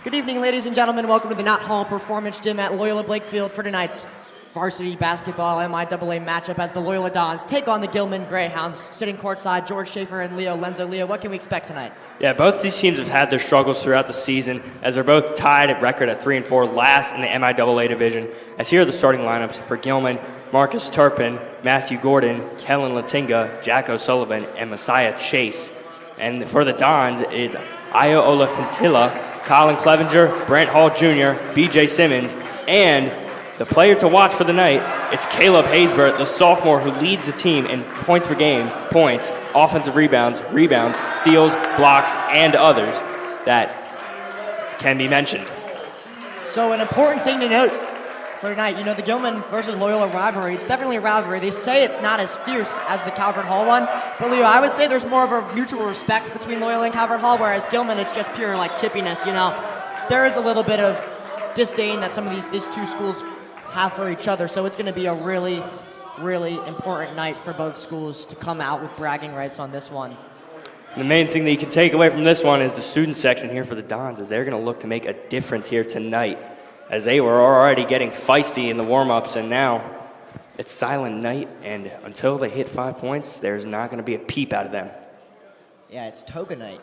Good evening, ladies and gentlemen. Welcome to the Knott Hall Performance Gym at Loyola Blakefield for tonight's varsity basketball MIAA matchup as the Loyola Dons take on the Gilman Greyhounds. Sitting courtside, George Schaefer and Leo Lenzo. Leo, what can we expect tonight? Yeah, both these teams have had their struggles throughout the season as they're both tied at record at 3-4, last in the MIAA division. As here are the starting lineups for Gilman: Marcus Turpin, Matthew Gordon, Kellen Latinga, Jack O'Sullivan, and Messiah Chase. And for the Dons is Io Olafintila, Colin Clevenger, Brant Hall Jr., B.J. Simmons, and the player to watch for the night, it's Caleb Haysbert, the sophomore who leads the team in points per game, points, offensive rebounds, steals, blocks, and others that can be mentioned. So an important thing to note for tonight, the Gilman versus Loyola rivalry, it's definitely a rivalry. They say it's not as fierce as the Calvert Hall one, but Leo, I would say there's more of a mutual respect between Loyola and Calvert Hall, whereas Gilman, it's just pure chippiness, There is a little bit of disdain that some of these two schools have for each other, so it's going to be a really, really important night for both schools to come out with bragging rights on this one. The main thing that you can take away from this one is the student section here for the Dons, as they're going to look to make a difference here tonight, as they were already getting feisty in the warm-ups, and now it's silent night, and until they hit 5 points, there's not going to be a peep out of them. Yeah, it's toga night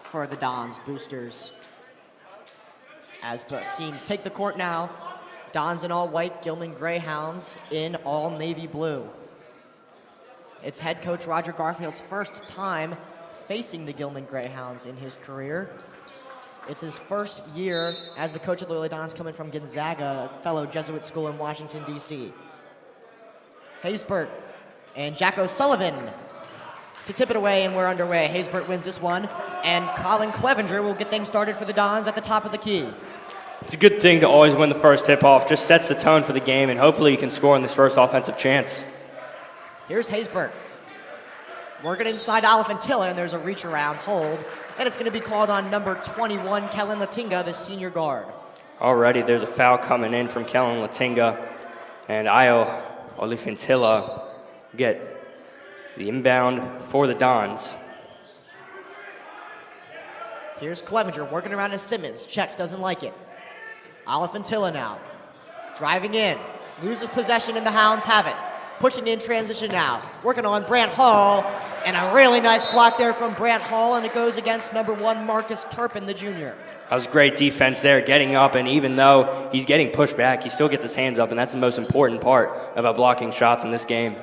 for the Dons boosters, as both teams take the court now. Dons in all white, Gilman Greyhounds in all navy blue. It's head coach Roger Garfield's first time facing the Gilman Greyhounds in his career. It's his first year as the coach of the Loyola Dons, coming from Gonzaga, a fellow Jesuit school in Washington, D.C. Haysbert and Jack O'Sullivan to tip it away, and we're underway. Haysbert wins this one, and Colin Clevenger will get things started for the Dons at the top of the key. It's a good thing to always win the first tip-off. Just sets the tone for the game, and hopefully you can score in this first offensive chance. Here's Haysbert. Working inside Olafintila, and there's a reach-around hold. And it's going to be called on number 21, Kellen Latinga, the senior guard. Already there's a foul coming in from Kellen Latinga, and Io Olafintila get the inbound for the Dons. Here's Clevenger working around to Simmons. Checks, doesn't like it. Olafintila now. Driving in. Loses possession, and the Hounds have it. Pushing in transition now. Working on Brant Hall. And a really nice block there from Brant Hall, and it goes against number 1, Marcus Turpin, the junior. That was great defense there, getting up, and even though he's getting pushed back, he still gets his hands up, and that's the most important part about blocking shots in this game.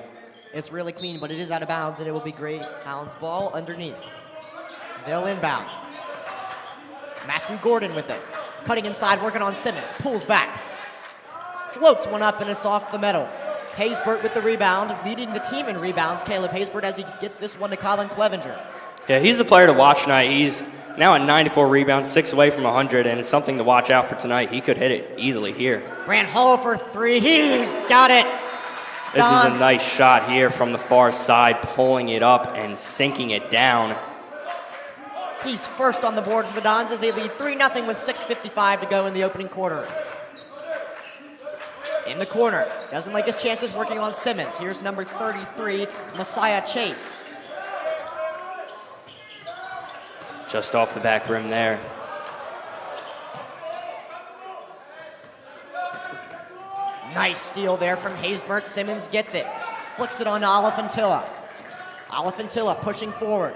It's really clean, but it is out of bounds, and it will be great. Hounds ball underneath. They'll inbound. Matthew Gordon with it. Cutting inside, working on Simmons. Pulls back. Floats one up, and it's off the metal. Haysbert with the rebound, leading the team in rebounds, Caleb Haysbert, as he gets this one to Colin Clevenger. Yeah, he's the player to watch tonight. He's now at 94 rebounds, 6 away from 100, and it's something to watch out for tonight. He could hit it easily here. Brant Hall for 3. He's got it. This is a nice shot here from the far side, pulling it up and sinking it down. He's first on the board for the Dons as they lead 3-0 with 6:55 to go in the opening quarter. In the corner, doesn't like his chances, working on Simmons. Here's number 33, Messiah Chase. Just off the back rim there. Nice steal there from Haysbert. Simmons gets it. Flicks it on to Olafintila. Olafintila pushing forward.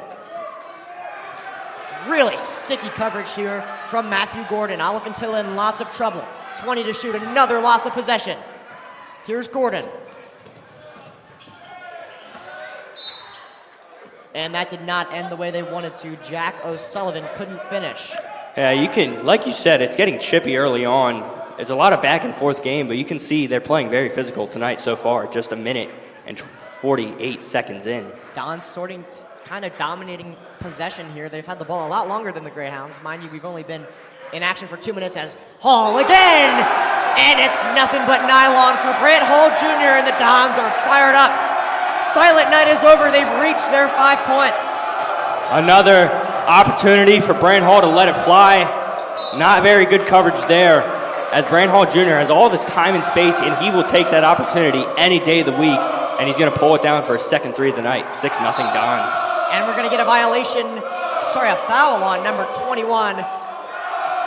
Really sticky coverage here from Matthew Gordon. Olafintila in lots of trouble. 20 to shoot, another loss of possession. Here's Gordon. And that did not end the way they wanted to. Jack O'Sullivan couldn't finish. Yeah, you can, like you said, it's getting chippy early on. It's a lot of back and forth game, but you can see they're playing very physical tonight so far, just a minute and 48 seconds in. Don's kind of dominating possession here. They've had the ball a lot longer than the Greyhounds. Mind you, we've only been in action for 2 minutes as Hall again! And it's nothing but nylon for Brant Hall Jr., and the Dons are fired up. Silent night is over. They've reached their 5 points. Another opportunity for Brant Hall to let it fly. Not very good coverage there, as Brant Hall Jr. has all this time and space, and he will take that opportunity any day of the week, and he's going to pull it down for his second 3 of the night. 6-0 Dons. And we're going to get a foul on number 21,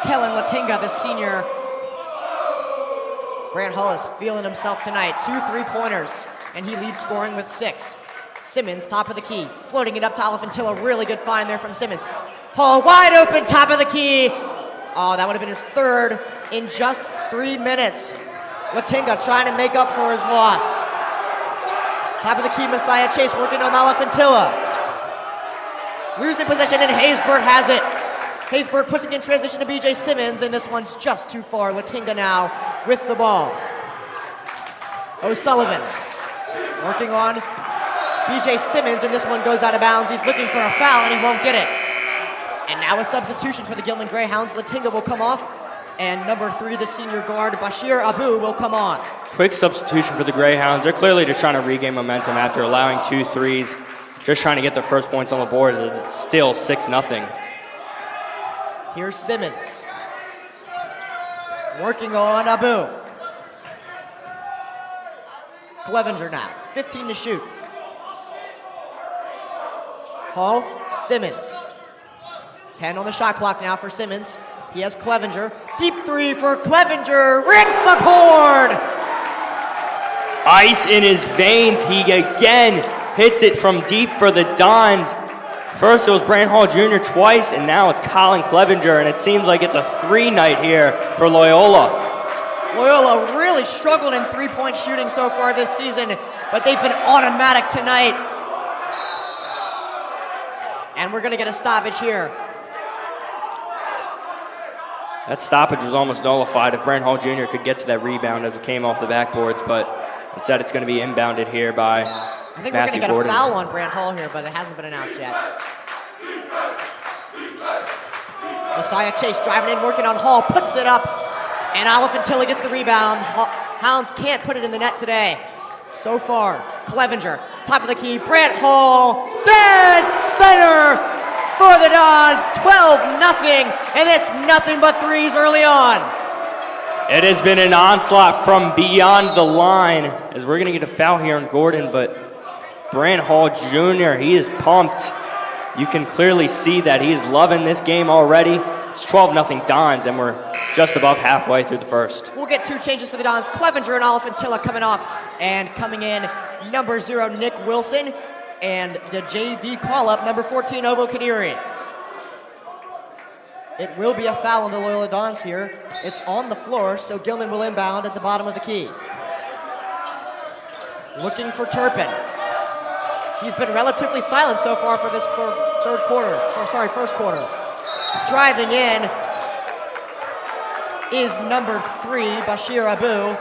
Kellen Latinga, the senior. Grant Hall is feeling himself tonight. 2 3-pointers, and he leads scoring with 6. Simmons, top of the key, floating it up to Alafantilla. Really good find there from Simmons. Hall wide open, top of the key. Oh, that would have been his third in just 3 minutes. Latinga trying to make up for his loss. Top of the key, Messiah Chase working on Alafantilla. Losing possession, and Haysbert has it. Haysbert pushing in transition to B.J. Simmons, and this one's just too far. Latinga now with the ball. O'Sullivan working on B.J. Simmons, and this one goes out of bounds. He's looking for a foul, and he won't get it. And now a substitution for the Gilman Greyhounds. Latinga will come off, and number 3, the senior guard, Bashir Abu, will come on. Quick substitution for the Greyhounds. They're clearly just trying to regain momentum after allowing 2 threes. Just trying to get their first points on the board. It's still 6-0. Here's Simmons. Working on Abu. Clevenger now, 15 to shoot. Hall, Simmons. 10 on the shot clock now for Simmons. He has Clevenger. Deep 3 for Clevenger. Rips the cord! Ice in his veins. He again hits it from deep for the Dons. First it was Brant Hall Jr. twice, and now it's Colin Clevenger, and it seems like it's a 3 night here for Loyola. Loyola really struggled in 3-point shooting so far this season, but they've been automatic tonight. And we're going to get a stoppage here. That stoppage was almost nullified if Brant Hall Jr. could get to that rebound as it came off the backboards, but instead it's going to be inbounded here by I think Matthew we're going to Gordon. get a foul on Brant Hall here, but it hasn't been announced yet. Messiah Chase driving in, working on Hall, puts it up, and Alafantilla gets the rebound. Hounds can't put it in the net today. So far, Clevenger, top of the key, Brant Hall, dead center for the Dons, 12-0, and it's nothing but threes early on. It has been an onslaught from beyond the line, as we're going to get a foul here on Gordon, but Brant Hall Jr., he is pumped. You can clearly see that he is loving this game already. It's 12-0 Dons, and we're just above halfway through the first. We'll get 2 changes for the Dons. Clevenger and Alafantilla coming off, and coming in, number 0, Nick Wilson, and the JV call-up, number 14, Obo Kadiri. It will be a foul on the Loyola Dons here. It's on the floor, so Gilman will inbound at the bottom of the key. Looking for Turpin. He's been relatively silent so far for this first quarter. Driving in is number 3, Bashir Abu.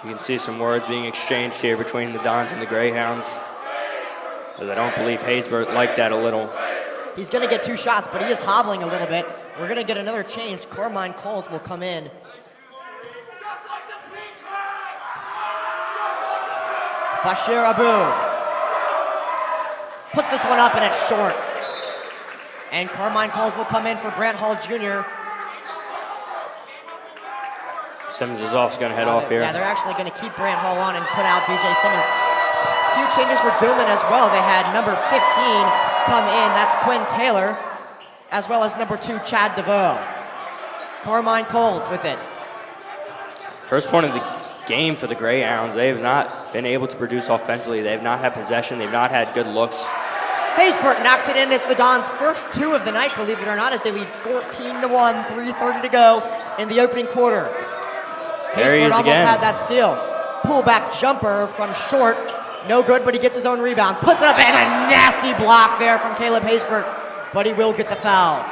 You can see some words being exchanged here between the Dons and the Greyhounds, as I don't believe Haysbert liked that a little. He's going to get 2 shots, but he is hobbling a little bit. We're going to get another change. Carmine Coles will come in. Bashir Abu puts this one up, and it's short. And Carmine Coles will come in for Brant Hall Jr. Simmons is also going to head off here. Yeah, they're actually going to keep Brant Hall on and put out B.J. Simmons. A few changes for Gilman as well. They had number 15 come in. That's Quinn Taylor, as well as number 2, Chad DeVoe. Carmine Coles with it. First point of the game for the Greyhounds. They have not been able to produce offensively. They have not had possession. They've not had good looks. Haysbert knocks it in. It's the Dons' first 2 of the night, believe it or not, as they lead 14-1, 3:30 to go in the opening quarter. There he is Haysbert almost again. had that steal. Pullback jumper from short. No good, but he gets his own rebound. Puts it up, and a nasty block there from Caleb Haysbert, but he will get the foul.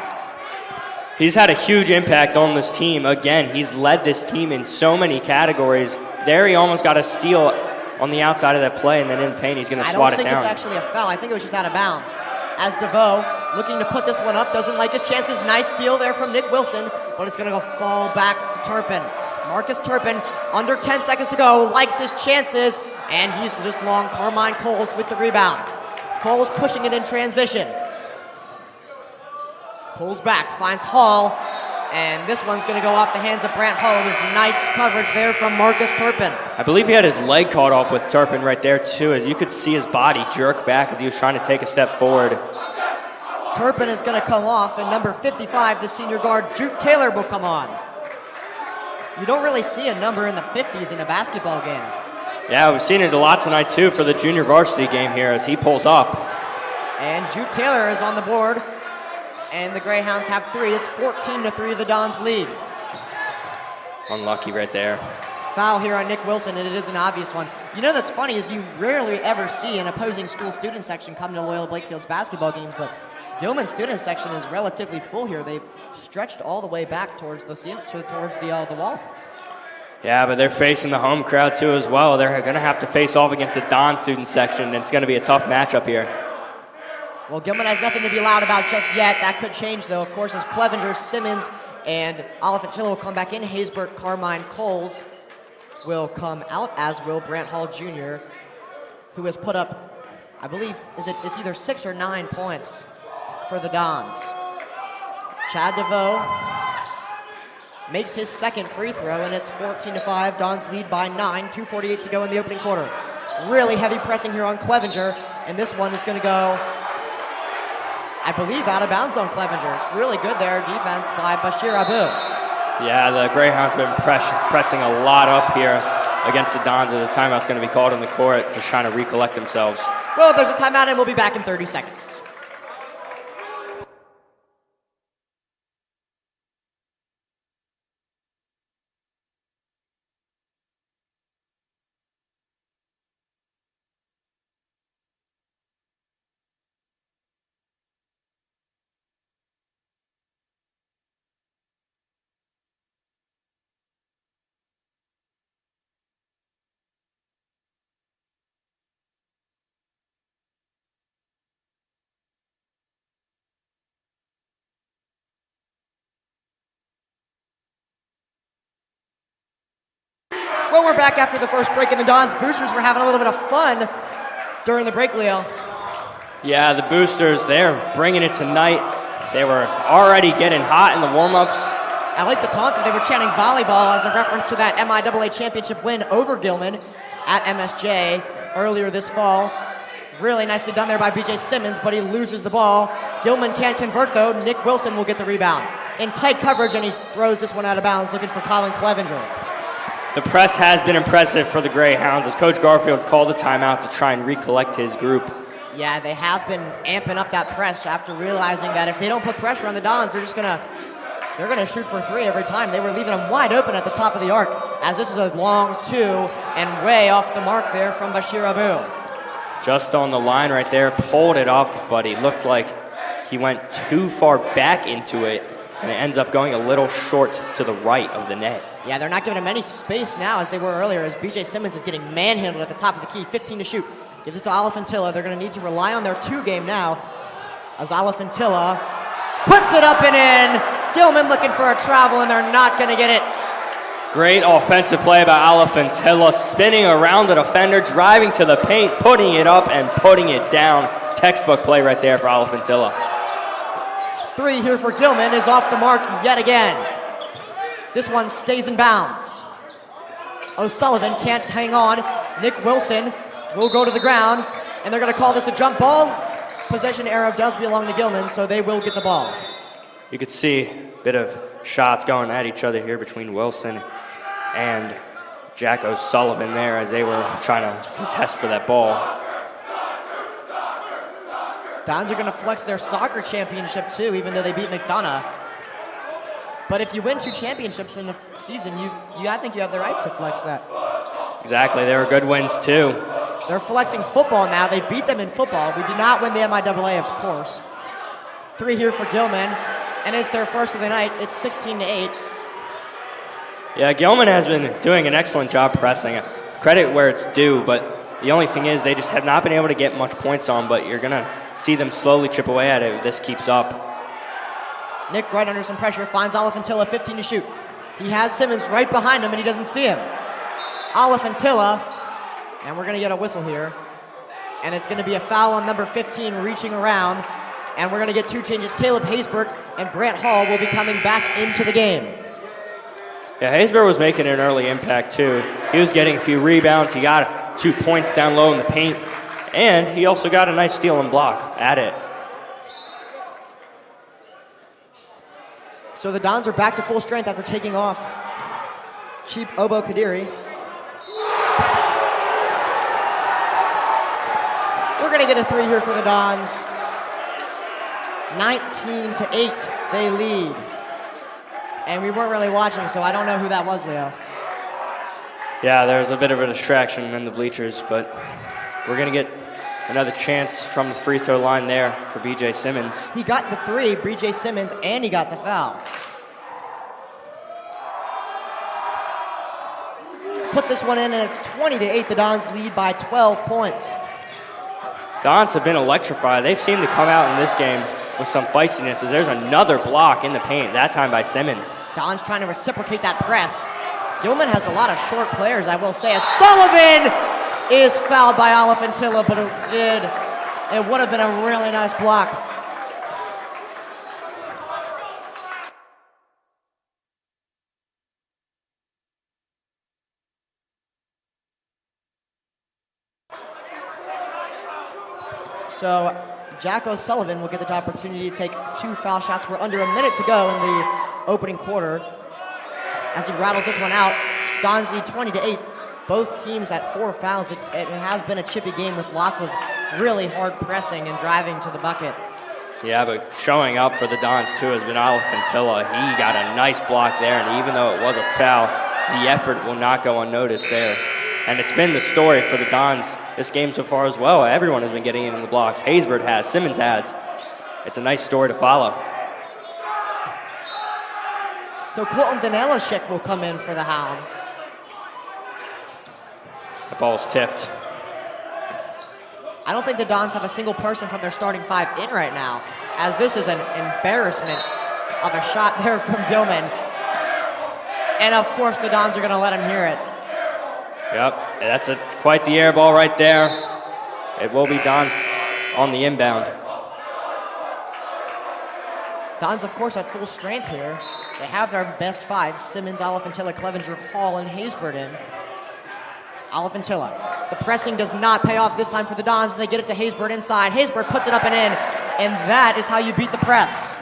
He's had a huge impact on this team. Again, he's led this team in so many categories. There he almost got a steal on the outside of that play, and then in the paint he's going to swat it down. I don't think it's actually a foul. I think it was just out of bounds. As DeVoe, looking to put this one up, doesn't like his chances. Nice steal there from Nick Wilson, but it's going to go fall back to Turpin. Marcus Turpin, under 10 seconds to go, likes his chances, and he's just long. Carmine Coles with the rebound. Coles pushing it in transition. Pulls back, finds Hall, and this one's going to go off the hands of Brant Hall. It was nice coverage there from Marcus Turpin. I believe he had his leg caught off with Turpin right there, too, as you could see his body jerk back as he was trying to take a step forward. Turpin is going to come off, and number 55, the senior guard, Juke Taylor, will come on. You don't really see a number in the 50s in a basketball game. Yeah, we've seen it a lot tonight, too, for the junior varsity game here as he pulls up. And Juke Taylor is on the board, and the Greyhounds have 3. It's 14-3, the Dons lead. Unlucky right there. Foul here on Nick Wilson, and it is an obvious one. You know that's funny is you rarely ever see an opposing school student section come to Loyola Blakefield's basketball games, but Gilman's student section is relatively full here. They've stretched all the way back towards the wall. Yeah, but they're facing the home crowd too as well. They're going to have to face off against the Don student section, and it's going to be a tough matchup here. Well, Gilman has nothing to be loud about just yet. That could change, though, of course, as Clevenger, Simmons, and Oliphant Tiller will come back in. Haysbert, Carmine, Coles will come out, as will Brant Hall Jr., who has put up, I believe, it's either 6 or 9 points for the Dons. Chad DeVoe makes his second free throw, and it's 14-5. Dons lead by 9, 2:48 to go in the opening quarter. Really heavy pressing here on Clevenger, and this one is going to go, I believe, out of bounds on Clevenger. It's really good there, defense by Bashir Abu. Yeah, the Greyhounds have been pressing a lot up here against the Dons. At the timeout's going to be called on the court, just trying to recollect themselves. Well, there's a timeout, and we'll be back in 30 seconds. Well, we're back after the first break, and the Dons boosters were having a little bit of fun during the break, Leo. Yeah, the boosters, they're bringing it tonight. They were already getting hot in the warm-ups. I like the taunt that they were chanting volleyball as a reference to that MIAA championship win over Gilman at MSJ earlier this fall. Really nicely done there by B.J. Simmons, but he loses the ball. Gilman can't convert, though. Nick Wilson will get the rebound. In tight coverage, and he throws this one out of bounds, looking for Colin Clevenger. The press has been impressive for the Greyhounds as Coach Garfield called the timeout to try and recollect his group. Yeah, they have been amping up that press after realizing that if they don't put pressure on the Dons, they're gonna shoot for 3 every time. They were leaving them wide open at the top of the arc, as this is a long 2 and way off the mark there from Bashir Abu. Just on the line right there, pulled it up, but he looked like he went too far back into it, and it ends up going a little short to the right of the net. Yeah, they're not giving him any space now as they were earlier, as B.J. Simmons is getting manhandled at the top of the key. 15 to shoot. Gives it to Oliphantilla. They're going to need to rely on their 2-game now, as Oliphantilla puts it up and in. Gilman looking for a travel, and they're not going to get it. Great offensive play by Oliphantilla, spinning around the defender, driving to the paint, putting it up and putting it down. Textbook play right there for Oliphantilla. 3 here for Gilman is off the mark yet again. This one stays in bounds. O'Sullivan can't hang on. Nick Wilson will go to the ground, and they're going to call this a jump ball. Possession arrow does belong to Gilman, so they will get the ball. You could see a bit of shots going at each other here between Wilson and Jack O'Sullivan there as they were trying to contest for that ball. Dons are going to flex their soccer championship too, even though they beat McDonough. But if you win 2 championships in the season, I think you have the right to flex that. Exactly, they were good wins too. They're flexing football now. They beat them in football. We did not win the MIAA, of course. 3 here for Gilman, and it's their first of the night. It's 16-8. Yeah, Gilman has been doing an excellent job pressing. Credit where it's due, but the only thing is they just have not been able to get much points on, but you're going to see them slowly chip away at it if this keeps up. Nick right under some pressure, finds Oliphantilla, 15 to shoot. He has Simmons right behind him, and he doesn't see him. Oliphantilla, and we're going to get a whistle here. And it's going to be a foul on number 15 reaching around. And we're going to get 2 changes. Caleb Haysbert and Brant Hall will be coming back into the game. Yeah, Haysbert was making an early impact too. He was getting a few rebounds. He got 2 points down low in the paint. And he also got a nice steal and block at it. So the Dons are back to full strength after taking off cheap Obo Kadiri. We're going to get a 3 here for the Dons. 19-8, they lead. And we weren't really watching, so I don't know who that was, Leo. Yeah, there was a bit of a distraction in the bleachers, but we're going to get another chance from the free throw line there for B.J. Simmons. He got the 3, B.J. Simmons, and he got the foul. Puts this one in, and it's 20-8. The Dons lead by 12 points. Dons have been electrified. They've seemed to come out in this game with some feistiness, as there's another block in the paint, that time by Simmons. Dons trying to reciprocate that press. Gilman has a lot of short players, I will say. As Sullivan is fouled by Alifantilla, but it would have been a really nice block. So Jack O'Sullivan will get the opportunity to take 2 foul shots. We're under a minute to go in the opening quarter. As he rattles this one out, Dons lead 20-8. Both teams at 4 fouls. It has been a chippy game with lots of really hard pressing and driving to the bucket. Yeah, but showing up for the Dons too has been Alifantilla. He got a nice block there, and even though it was a foul, the effort will not go unnoticed there. And it's been the story for the Dons this game so far as well. Everyone has been getting in the blocks. Haysbert has, Simmons has. It's a nice story to follow. So Colton Danilashik will come in for the Hounds. The ball's tipped. I don't think the Dons have a single person from their starting 5 in right now, as this is an embarrassment of a shot there from Gilman. And of course the Dons are going to let him hear it. Yep, that's quite the air ball right there. It will be Dons on the inbound. Dons, of course, at full strength here. They have their best 5, Simmons, Alifantilla, Clevenger, Hall, and Haysbert in. Alifantilla. The pressing does not pay off this time for the Dons as they get it to Haysbert inside. Haysbert puts it up and in, and that is how you beat the press.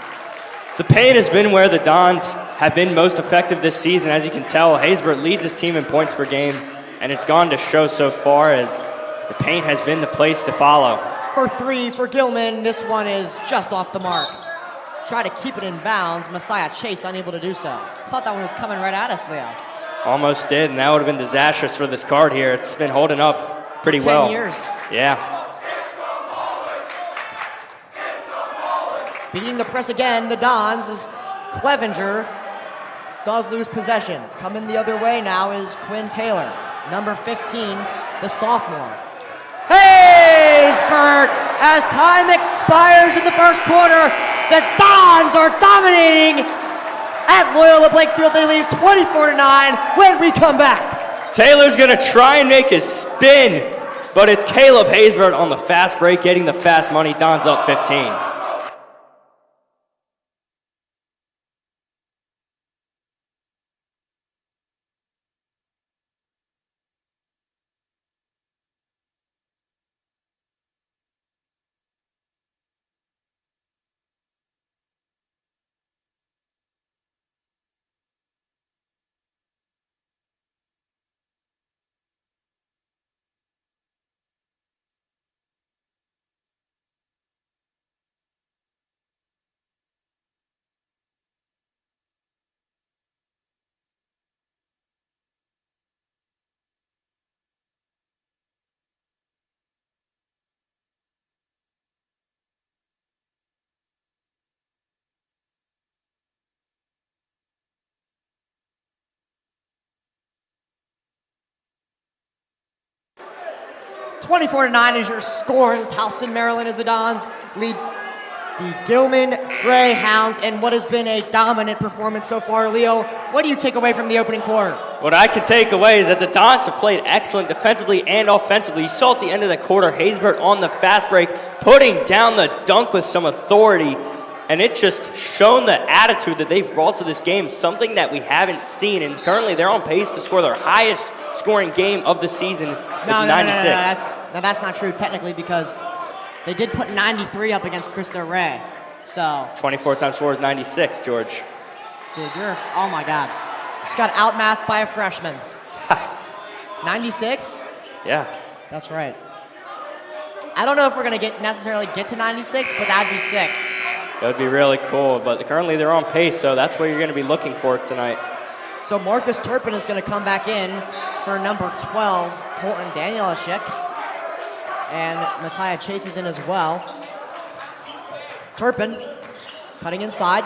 The paint has been where the Dons have been most effective this season. As you can tell, Haysbert leads his team in points per game, and it's gone to show so far as the paint has been the place to follow. For 3 for Gilman, this one is just off the mark. Try to keep it in bounds. Messiah Chase unable to do so. Thought that one was coming right at us, Leo. Almost did, and that would have been disastrous for this card here. It's been holding up pretty well. 10 years. Yeah. Beating the press again, the Dons is Clevenger does lose possession. Coming the other way now is Quinn Taylor, number 15, the sophomore. Haysbert, as time expires in the first quarter, the Dons are dominating at Loyola Blakefield. They leave 24-9 when we come back. Taylor's going to try and make a spin, but it's Caleb Haysbert on the fast break, getting the fast money. Dons up 15. (24-9) is your score in Towson, Maryland, as the Dons lead the Gilman Greyhounds in what has been a dominant performance so far. Leo, what do you take away from the opening quarter? What I can take away is that the Dons have played excellent defensively and offensively. You saw at the end of the quarter, Haysbert on the fast break, putting down the dunk with some authority, and it just shown the attitude that they've brought to this game, something that we haven't seen, and currently they're on pace to score their highest scoring game of the season with 96. No, that's not true technically, because they did put 93 up against Cristo Rey. So 24 times 4 is 96, George. Dude, oh my God. Just got outmathed by a freshman. 96? Yeah. That's right. I don't know if we're going to necessarily get to 96, but that'd be sick. That would be really cool, but currently they're on pace, so that's what you're going to be looking for tonight. So Marcus Turpin is going to come back in for number 12, Colton Danielishik. And Messiah Chase is in as well. Turpin cutting inside.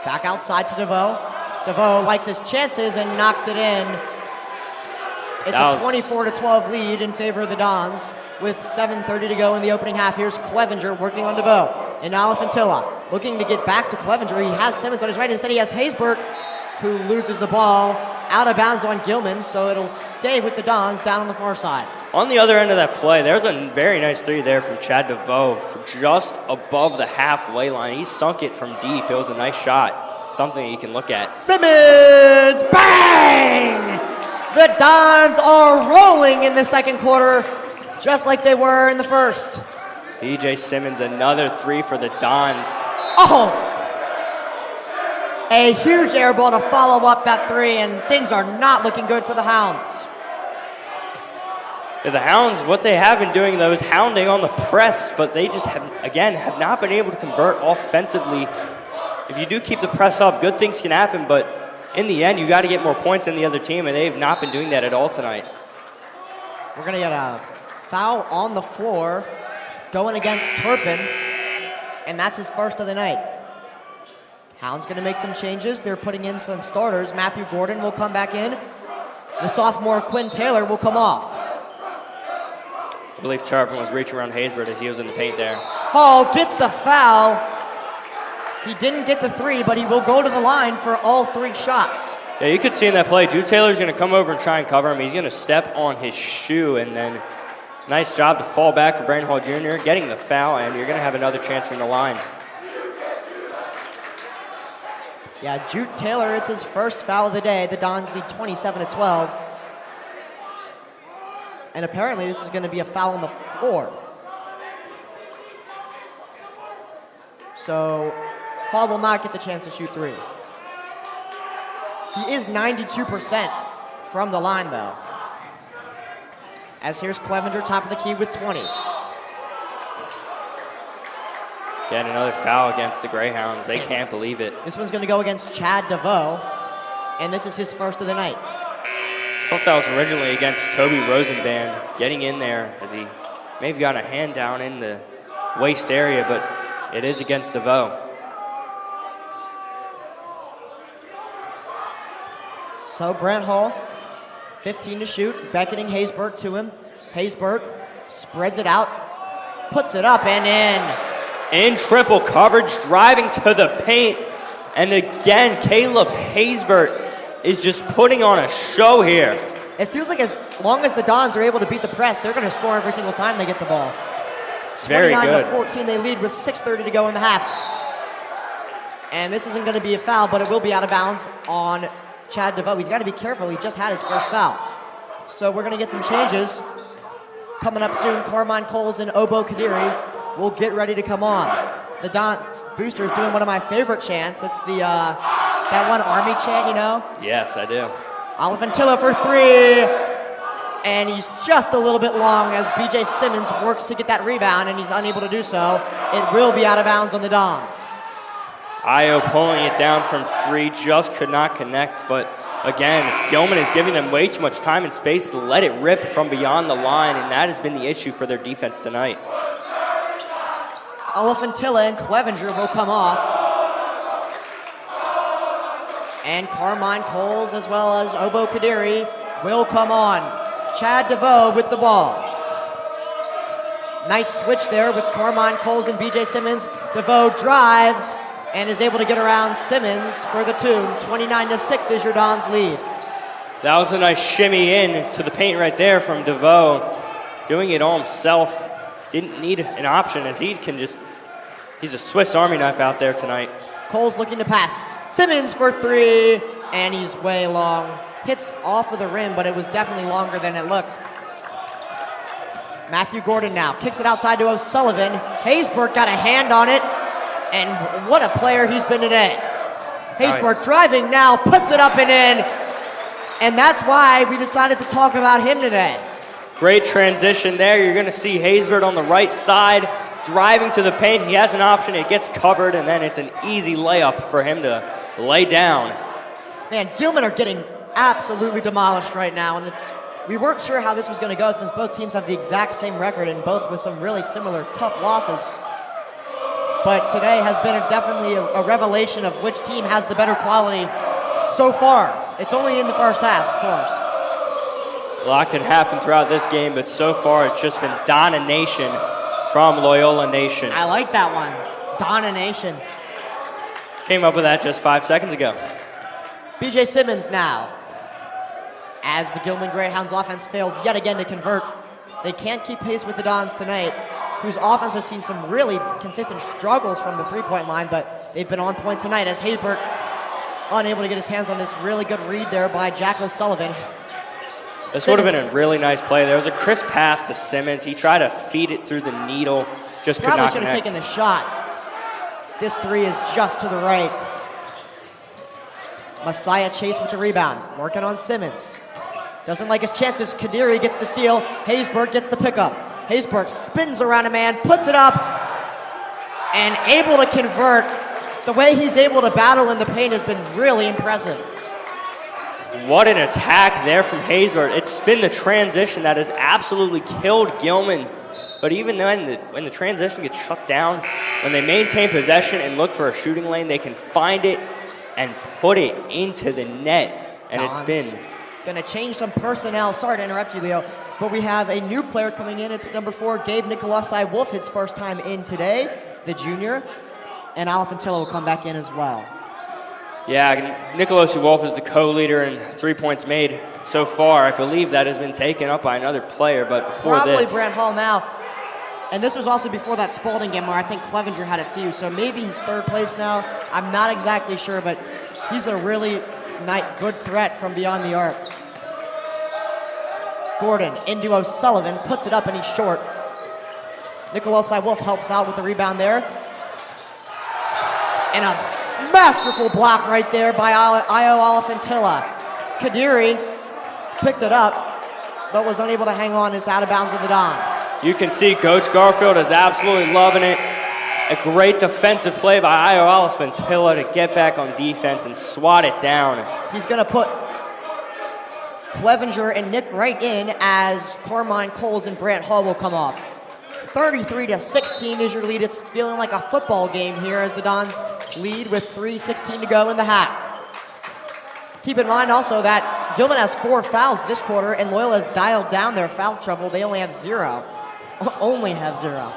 Back outside to DeVoe. DeVoe likes his chances and knocks it in. It's a 24-12 lead in favor of the Dons with 7:30 to go in the opening half. Here's Clevenger working on DeVoe. And now Infantilla looking to get back to Clevenger. He has Simmons on his right. Instead, he has Haysbert, who loses the ball out of bounds on Gilman, so it'll stay with the Dons down on the far side. On the other end of that play, there's a very nice three there from Chad DeVoe just above the halfway line. He sunk it from deep. It was a nice shot, something you can look at. Simmons, bang! The Dons are rolling in the second quarter, just like they were in the first. BJ Simmons, another three for the Dons. Oh! A huge air ball to follow up that three, and things are not looking good for the Hounds. Yeah, the Hounds, what they have been doing, though, is hounding on the press, but they just have not been able to convert offensively. If you do keep the press up, good things can happen, but in the end, you got to get more points than the other team, and they've not been doing that at all tonight. We're going to get a foul on the floor going against Turpin, and that's his first of the night. Hounds going to make some changes. They're putting in some starters. Matthew Gordon will come back in. The sophomore Quinn Taylor will come off. I believe Turpin was reaching around Haysbert as he was in the paint there. Hall gets the foul. He didn't get the three, but he will go to the line for all three shots. Yeah, you could see in that play, Jude Taylor's going to come over and try and cover him. He's going to step on his shoe, and then nice job to fall back for Brandon Hall Jr., getting the foul, and you're going to have another chance from the line. Yeah, Jude Taylor, it's his first foul of the day. The Dons lead 27-12. And apparently this is going to be a foul on the floor. So Hall will not get the chance to shoot three. He is 92% from the line, though. As here's Clevenger, top of the key with 20. Again, another foul against the Greyhounds. They can't believe it. This one's going to go against Chad DeVoe, and this is his first of the night. I thought that was originally against Toby Rosenband, getting in there as he may have gotten a hand down in the waist area, but it is against DeVoe. So Brant Hall, 15 to shoot, beckoning Haysbert to him. Haysbert spreads it out, puts it up and in. In triple coverage, driving to the paint. And again, Caleb Haysbert is just putting on a show here. It feels like as long as the Dons are able to beat the press, they're going to score every single time they get the ball. It's very good. 29-14, they lead with 6:30 to go in the half. And this isn't going to be a foul, but it will be out of bounds on Chad DeVoe. He's got to be careful. He just had his first foul. So we're going to get some changes. Coming up soon, Carmine Coles and Obo Kadiri will get ready to come on. The Dons boosters doing one of my favorite chants. It's the that one Army chant, you know? Yes, I do. Infantilla for three. And he's just a little bit long as BJ Simmons works to get that rebound, and he's unable to do so. It will be out of bounds on the Dons. Io pulling it down from three, just could not connect, but again, Gilman is giving them way too much time and space to let it rip from beyond the line, and that has been the issue for their defense tonight. Infantilla and Clevenger will come off. And Carmine Coles as well as Obo Kadiri will come on. Chad DeVoe with the ball. Nice switch there with Carmine Coles and BJ Simmons. DeVoe drives and is able to get around Simmons for the two. 29-6 is your Dons lead. That was a nice shimmy in to the paint right there from DeVoe. Doing it all himself. Didn't need an option as he's a Swiss Army knife out there tonight. Coles looking to pass. Simmons for three, and he's way long. Hits off of the rim, but it was definitely longer than it looked. Matthew Gordon now kicks it outside to O'Sullivan. Haysbert got a hand on it, and what a player he's been today. Haysbert driving now, puts it up and in. And that's why we decided to talk about him today. Great transition there. You're going to see Haysbert on the right side, driving to the paint. He has an option. It gets covered, and then it's an easy layup for him to lay down. Man, Gilman are getting absolutely demolished right now, and we weren't sure how this was going to go since both teams have the exact same record and both with some really similar tough losses. But today has been definitely a revelation of which team has the better quality so far. It's only in the first half, of course. A lot can happen throughout this game, but so far it's just been domination from Loyola Nation. I like that one. Domination. Came up with that just 5 seconds ago. BJ Simmons now. As the Gilman Greyhounds offense fails yet again to convert, they can't keep pace with the Dons tonight, whose offense has seen some really consistent struggles from the three-point line, but they've been on point tonight as Haysbert unable to get his hands on this really good read there by Jack O'Sullivan. This would have been a really nice play. There was a crisp pass to Simmons. He tried to feed it through the needle, just could not Probably should connect. have taken the shot. This three is just to the right. Messiah Chase with the rebound, working on Simmons. Doesn't like his chances. Kadiri gets the steal. Haysbert gets the pickup. Haysbert spins around a man, puts it up, and able to convert. The way he's able to battle in the paint has been really impressive. What an attack there from Haysbert. It's been the transition that has absolutely killed Gilman. But even then, when the transition gets shut down, when they maintain possession and look for a shooting lane, they can find it and put it into the net. And Don's it's been going to change some personnel. Sorry to interrupt you, Leo, but we have a new player coming in. It's number 4, Gabe Nicolossi Wolf, his first time in today, the junior. And Alafantillo will come back in as well. Yeah, Nicolosi Wolf is the co-leader in 3 points made so far. I believe that has been taken up by another player, but before Probably this... Brant Hall now. And this was also before that Spalding game where I think Clevenger had a few, so maybe he's third place now. I'm not exactly sure, but he's a really good threat from beyond the arc. Gordon into O'Sullivan, puts it up and he's short. Nicolosi Wolf helps out with the rebound there. And a masterful block right there by Io Alafantilla. Kadiri picked it up, but was unable to hang on. It's out of bounds with the Dons. You can see Coach Garfield is absolutely loving it. A great defensive play by Io Alafantilla to get back on defense and swat it down. He's going to put Clevenger and Nick Wright in as Cormine Coles and Brant Hall will come off. 33-16 is your lead. It's feeling like a football game here as the Dons lead with 3:16 to go in the half. Keep in mind also that Gilman has 4 fouls this quarter and Loyola has dialed down their foul trouble. They only have 0. Only have 0.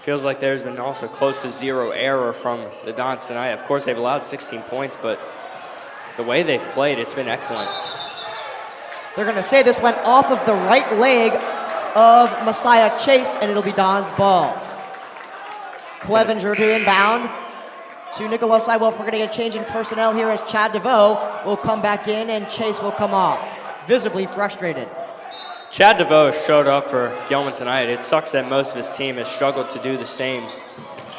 Feels like there's been also close to 0 error from the Dons tonight. Of course, they've allowed 16 points, but the way they've played, it's been excellent. They're going to say this went off of the right leg of Messiah Chase, and it'll be Don's ball. Clevenger to inbound to Nicolosi Wolf. We're going to get a change in personnel here as Chad DeVoe will come back in and Chase will come off, visibly frustrated. Chad DeVoe showed up for Gilman tonight. It sucks that most of his team has struggled to do the same,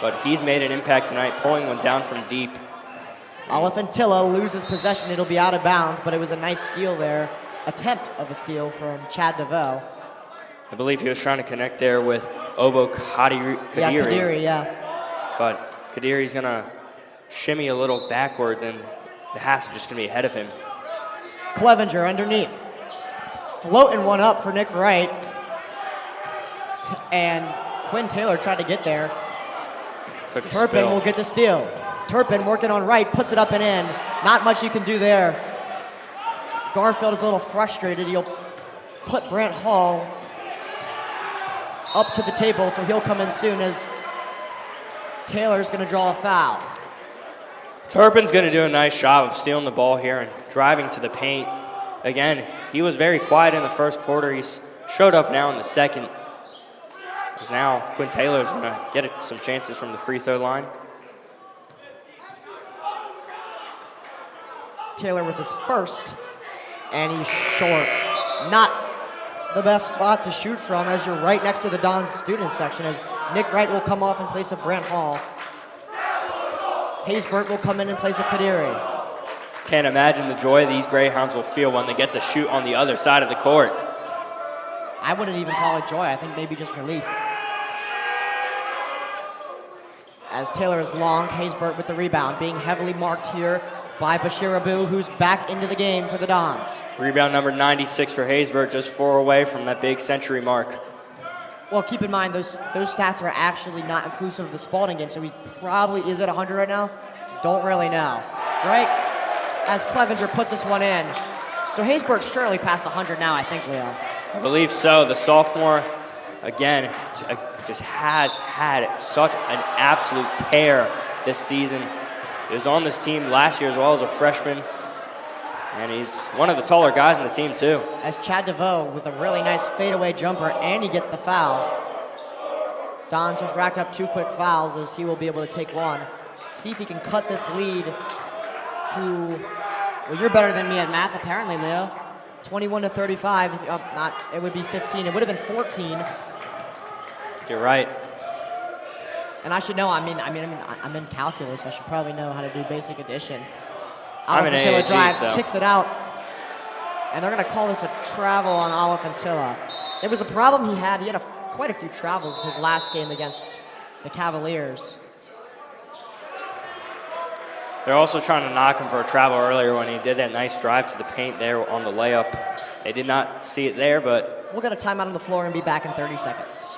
but he's made an impact tonight, pulling one down from deep. Alafantilla loses possession. It'll be out of bounds, but it was a nice steal there. Attempt of a steal from Chad DeVoe. I believe he was trying to connect there with Obo Kadiri. Yeah, Kadiri, yeah. But Kadiri's going to shimmy a little backwards, and the Hass is just going to be ahead of him. Clevenger underneath. Floating one up for Nick Wright. And Quinn Taylor tried to get there. Turpin will get the steal. Turpin working on Wright, puts it up and in. Not much you can do there. Garfield is a little frustrated. He'll put Brant Hall up to the table, so he'll come in soon as Taylor's going to draw a foul. Turpin's going to do a nice job of stealing the ball here and driving to the paint. Again, he was very quiet in the first quarter. He's showed up now in the second. Because now Quinn Taylor's going to get some chances from the free throw line. Taylor with his first, and he's short. Not the best spot to shoot from as you're right next to the Don's student section as Nick Wright will come off in place of Brant Hall. Haysbert will come in place of Kadiri. Can't imagine the joy these Greyhounds will feel when they get to shoot on the other side of the court. I wouldn't even call it joy. I think maybe just relief. As Taylor is long, Haysbert with the rebound, being heavily marked here by Bashir Abu, who's back into the game for the Dons. Rebound number 96 for Haysbert, just 4 away from that big century mark. Well, keep in mind, those stats are actually not inclusive of the Spalding game, so he probably is at 100 right now? Don't really know, right? As Clevenger puts this one in. So Haysbert's surely past 100 now, I think, Leo. I believe so. The sophomore, again, just has had such an absolute tear this season. He was on this team last year as well as a freshman, and he's one of the taller guys on the team, too. As Chad DeVoe with a really nice fadeaway jumper, and he gets the foul. Don's just racked up 2 quick fouls as he will be able to take one. See if he can cut this lead to, well, you're better than me at math, apparently, Leo. 21-35. It would be 15. It would have been 14. You're right. And I should know. I'm in calculus. I should probably know how to do basic addition. I'm in AAG, drives, so. Kicks it out, and they're going to call this a travel on Alifantilla. It was a problem he had. He had quite a few travels his last game against the Cavaliers. They're also trying to knock him for a travel earlier when he did that nice drive to the paint there on the layup. They did not see it there, but... We'll get a timeout on the floor and be back in 30 seconds.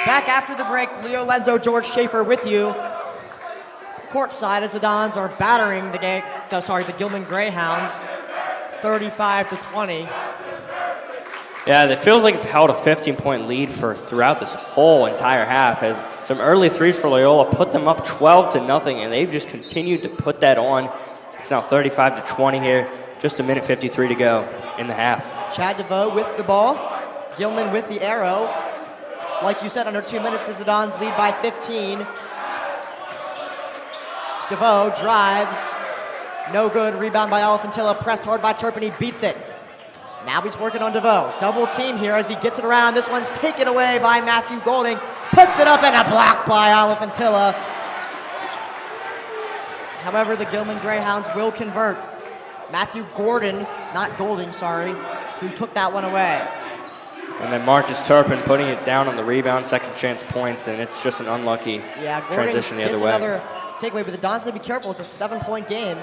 Back after the break, Leo Lenzo, George Schaefer with you. Courtside as the Dons are battering the Gilman Greyhounds, 35-20. Yeah, it feels like they've held a 15-point lead throughout this whole entire half, as some early threes for Loyola put them up 12-0, and they've just continued to put that on. It's now 35-20 here, just a minute 53 to go in the half. Chad DeVoe with the ball, Gilman with the arrow. Like you said, under 2 minutes as the Dons lead by 15. DeVoe drives. No good. Rebound by Alifantilla. Pressed hard by Turpin. He beats it. Now he's working on DeVoe. Double team here as he gets it around. This one's taken away by Matthew Golding. Puts it up and a block by Alifantilla. However, the Gilman Greyhounds will convert. Matthew Golding, who took that one away. And then Marcus Turpin putting it down on the rebound, second chance points, and it's just an unlucky transition the other way. Another takeaway, but the Dons need to be careful. It's a 7-point game.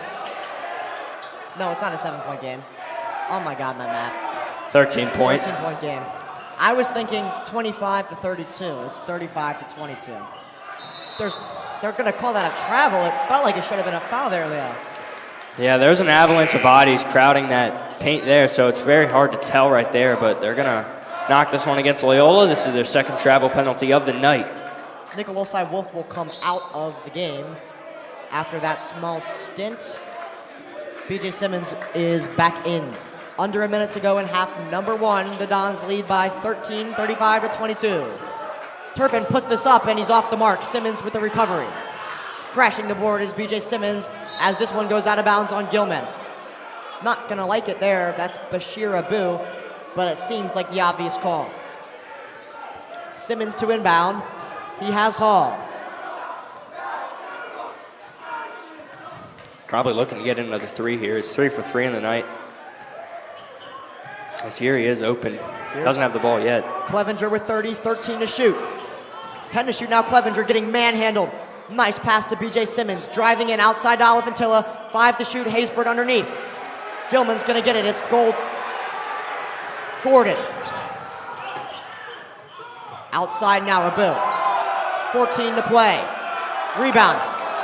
No, it's not a 7-point game. Oh my God, my math. 13 point. 13-point game. I was thinking 25-32. It's 35-22. They're going to call that a travel. It felt like it should have been a foul there, Leo. Yeah, there's an avalanche of bodies crowding that paint there, so it's very hard to tell right there, but they're going to knock this one against Loyola. This is their second travel penalty of the night. Snicker Wolfside Wolf will come out of the game after that small stint. B.J. Simmons is back in. Under a minute to go in half number one. The Dons lead by 13, 35-22. Turpin puts this up and he's off the mark. Simmons with the recovery. Crashing the board is B.J. Simmons as this one goes out of bounds on Gilman. Not gonna like it there. That's Bashir Abu. But it seems like the obvious call. Simmons to inbound. He has Hall. Probably looking to get another three here. It's 3 for 3 in the night. As here he is open. Doesn't have the ball yet. Clevenger with 30, 13 to shoot. 10 to shoot now. Clevenger getting manhandled. Nice pass to B.J. Simmons. Driving in outside to Alifantilla. 5 to shoot. Haysbert underneath. Gilman's gonna get it. It's Gordon. Outside now, Abu. 14 to play. Rebound.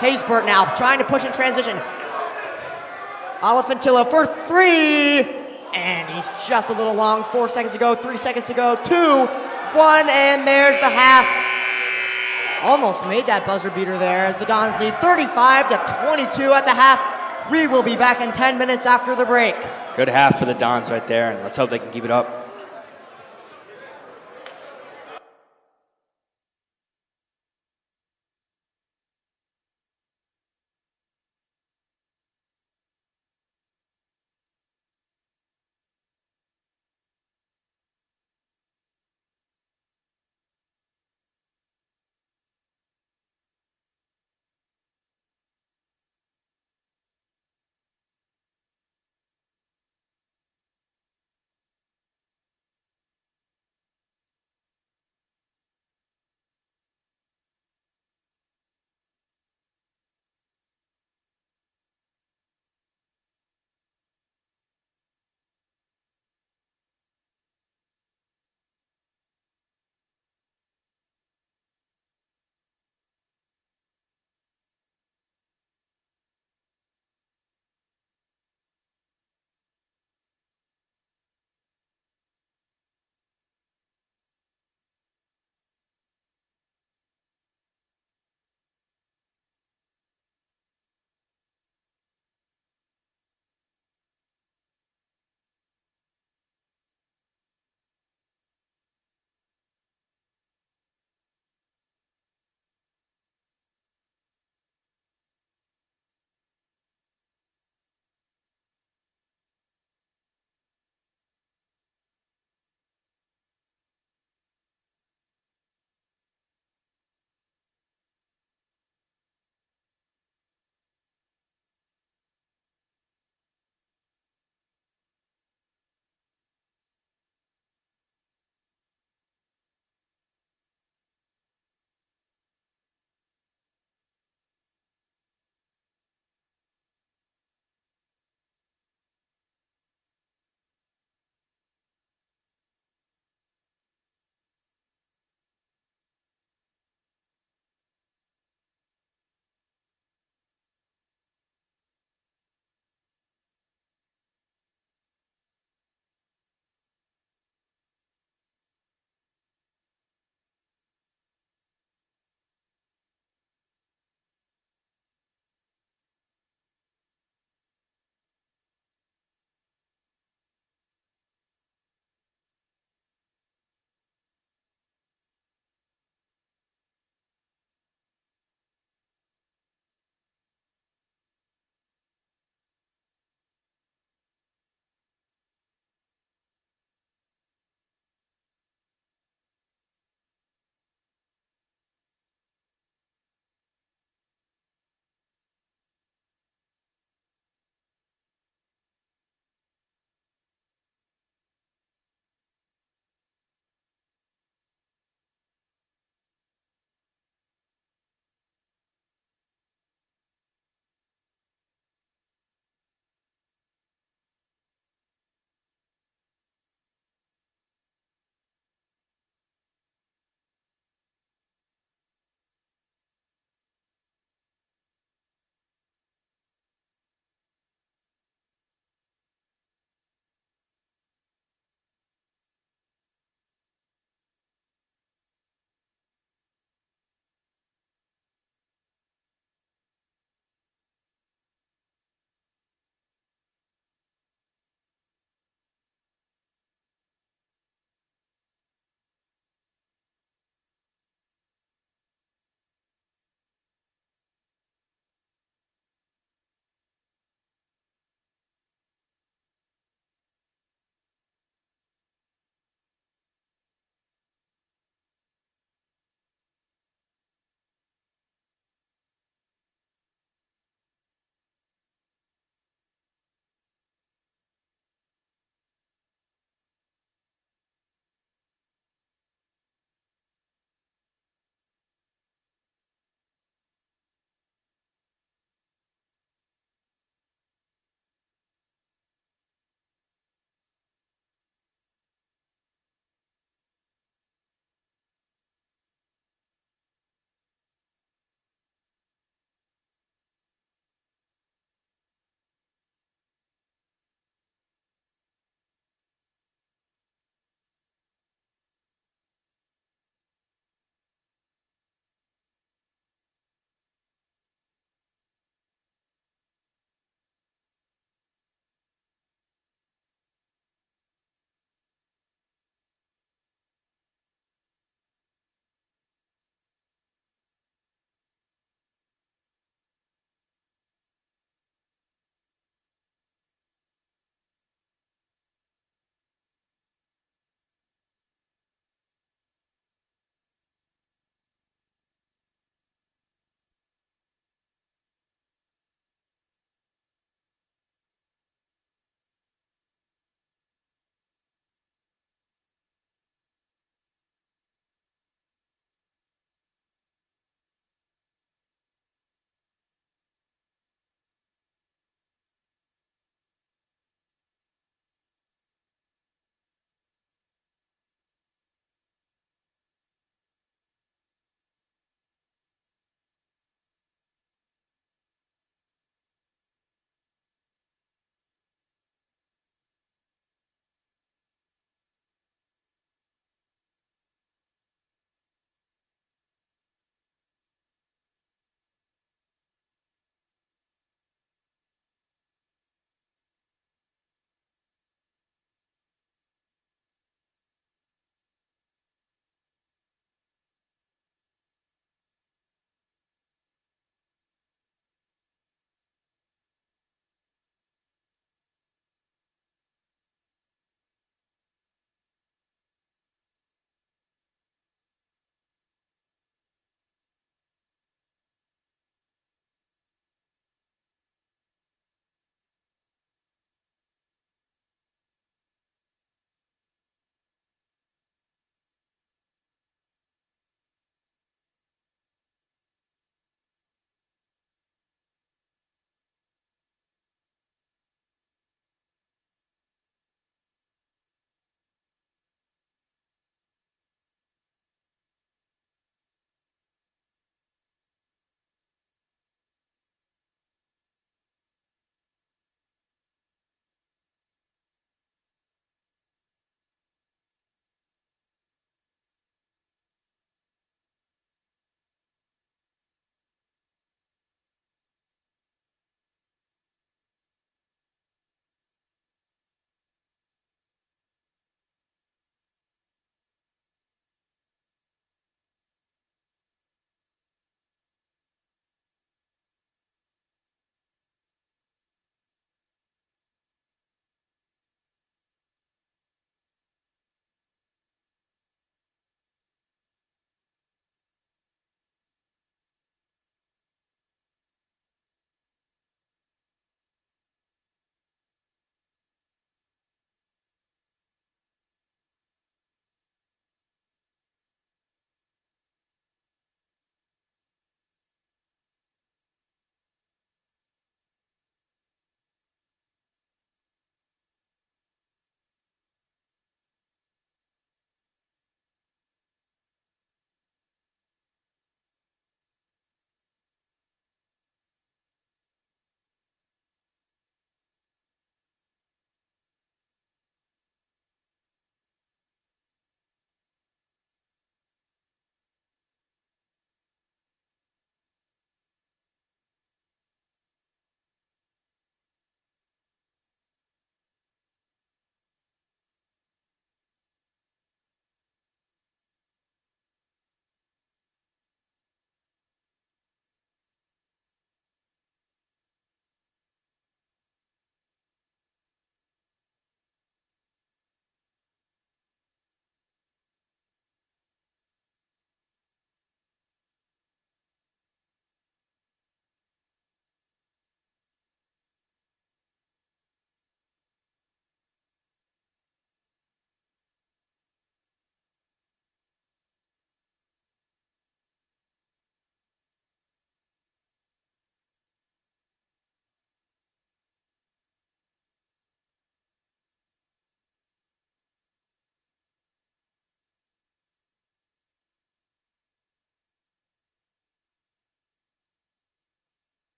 Haysbert now trying to push in transition. Olifantillo for three. And he's just a little long. 4 seconds to go, 3 seconds to go. 2, 1, and there's the half. Almost made that buzzer beater there as the Dons lead 35 to 22 at the half. We will be back in 10 minutes after the break. Good half for the Dons right there, and let's hope they can keep it up.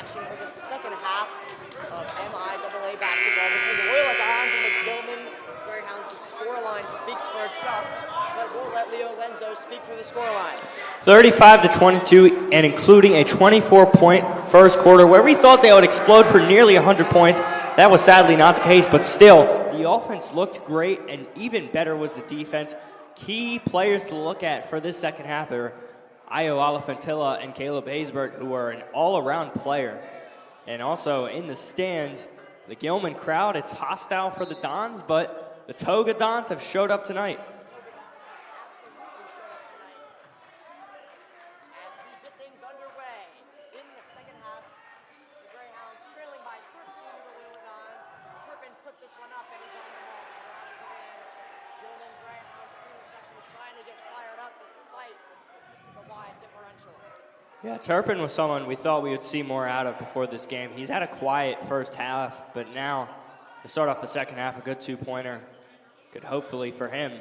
action for the second half of MIAA basketball between the Loyola Dons and the Gilman Greyhounds. The scoreline speaks for itself, but we'll let Leo Lenzo speak for the scoreline. 35-22, and including a 24-point first quarter where we thought they would explode for nearly 100 points. That was sadly not the case, but still, the offense looked great, and even better was the defense. Key players to look at for this second half are Io Alafantilla and Caleb Haysbert, who are an all-around player. And also in the stands, the Gilman crowd, it's hostile for the Dons, but the Toga Dons have showed up tonight. Yeah, Turpin was someone we thought we would see more out of before this game. He's had a quiet first half, but now to start off the second half, a good two-pointer could hopefully for him.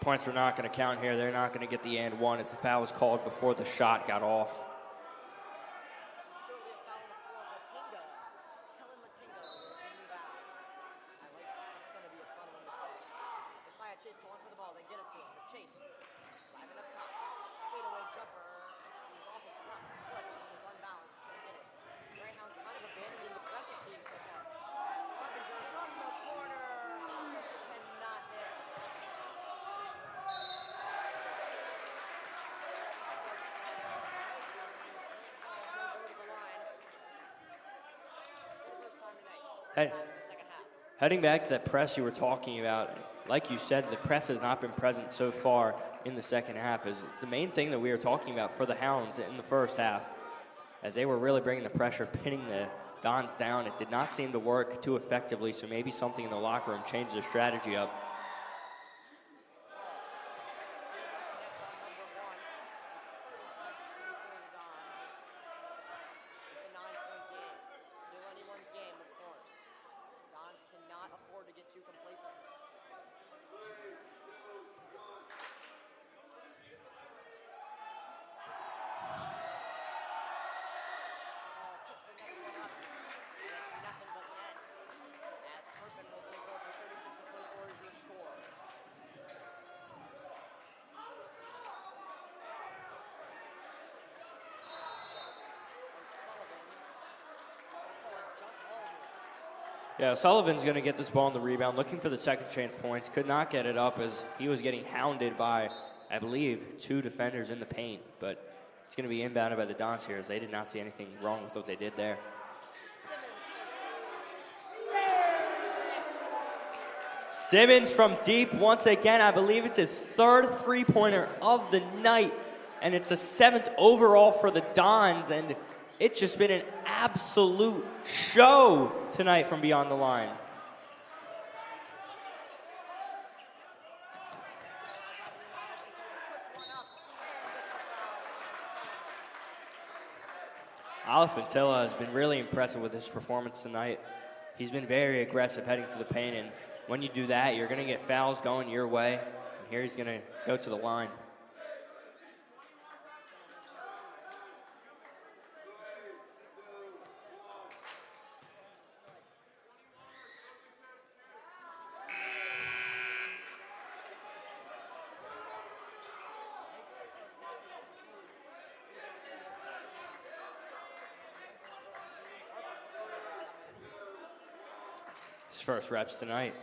Points are not going to count here. They're not going to get the and one as the foul was called before the shot got off. Heading back to that press you were talking about, like you said, the press has not been present so far in the second half. It's the main thing that we were talking about for the Hounds in the first half, as they were really bringing the pressure, pinning the Dons down. It did not seem to work too effectively, so maybe something in the locker room changed their strategy up. Yeah, Sullivan's going to get this ball on the rebound, looking for the second chance points. Could not get it up as he was getting hounded by, I believe, two defenders in the paint. But it's going to be inbounded by the Dons here as they did not see anything wrong with what they did there. Simmons from deep once again. I believe it's his third three-pointer of the night. And it's a seventh overall for the Dons. And it's just been an absolute show tonight from beyond the line. Alafantilla has been really impressive with his performance tonight. He's been very aggressive heading to the paint, and when you do that, you're going to get fouls going your way. And here he's going to go to the line. His first reps tonight.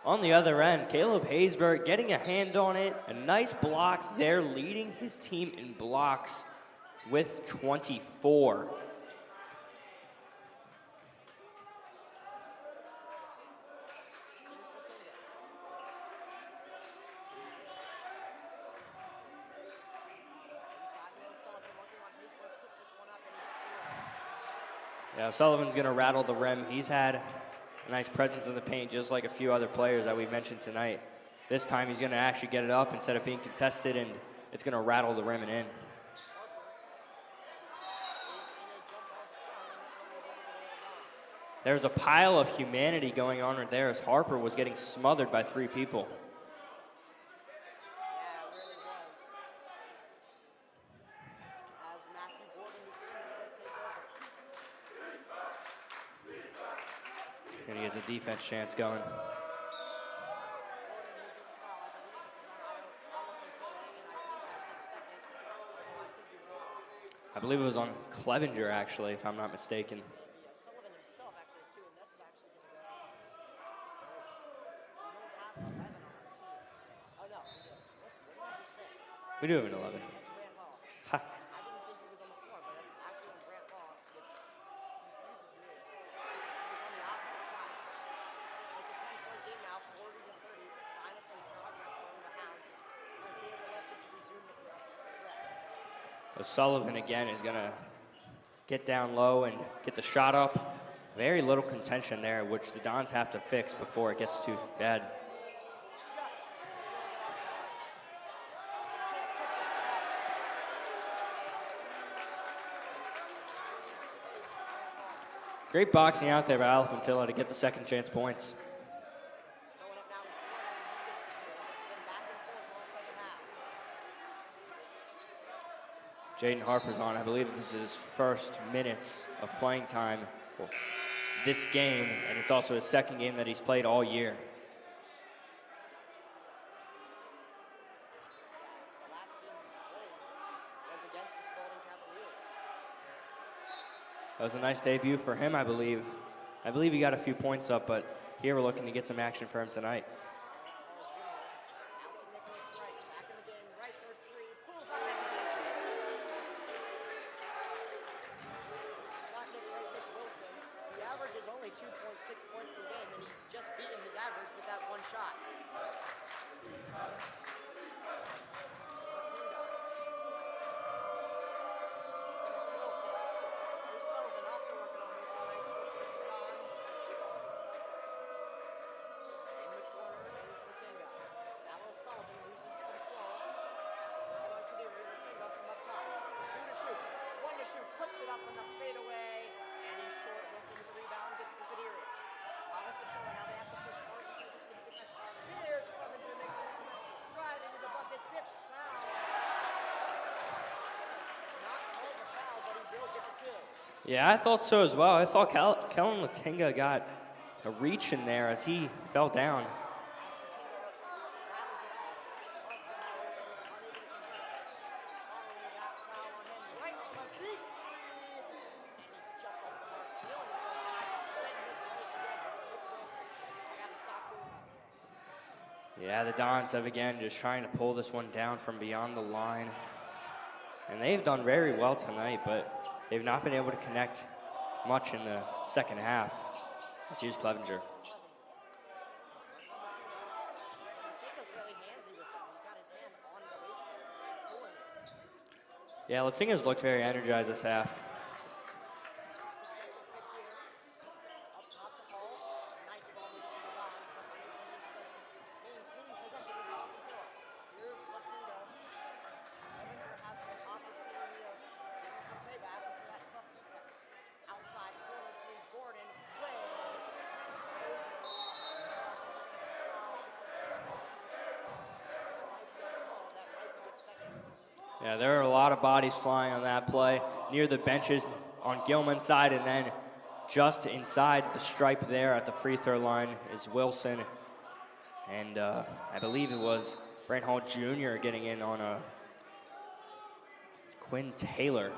On the other end, Caleb Haysberg getting a hand on it. A nice block there, leading his team in blocks with 24. Yeah, Sullivan's going to rattle the rim. He's had a nice presence in the paint, just like a few other players that we mentioned tonight. This time he's going to actually get it up instead of being contested, and it's going to rattle the rim and in. There's a pile of humanity going on right there as Harper was getting smothered by 3 people. Gonna get the defense chance going. I believe it was on Clevenger, actually, if I'm not mistaken. We do have an 11. Ha. Sullivan again is going to get down low and get the shot up. Very little contention there, which the Dons have to fix before it gets too bad. Great boxing out there by Alpantilla to get the second chance points. Jaden Harper's on. I believe this is his first minutes of playing time for this game, and it's also his second game that he's played all year. That was a nice debut for him, I believe. I believe he got a few points up, but here we're looking to get some action for him tonight. Yeah, I thought so as well. I thought Kellen Latinga got a reach in there as he fell down. Yeah, the Dons have again just trying to pull this one down from beyond the line. And they've done very well tonight, but they've not been able to connect much in the second half. Let's use Clevenger. Yeah, Latinga's looked very energized this half. Yeah, there are a lot of bodies flying on that play near the benches on Gilman's side, and then just inside the stripe there at the free throw line is Wilson. And I believe it was Brent Hall Jr. getting in on a Quinn Taylor.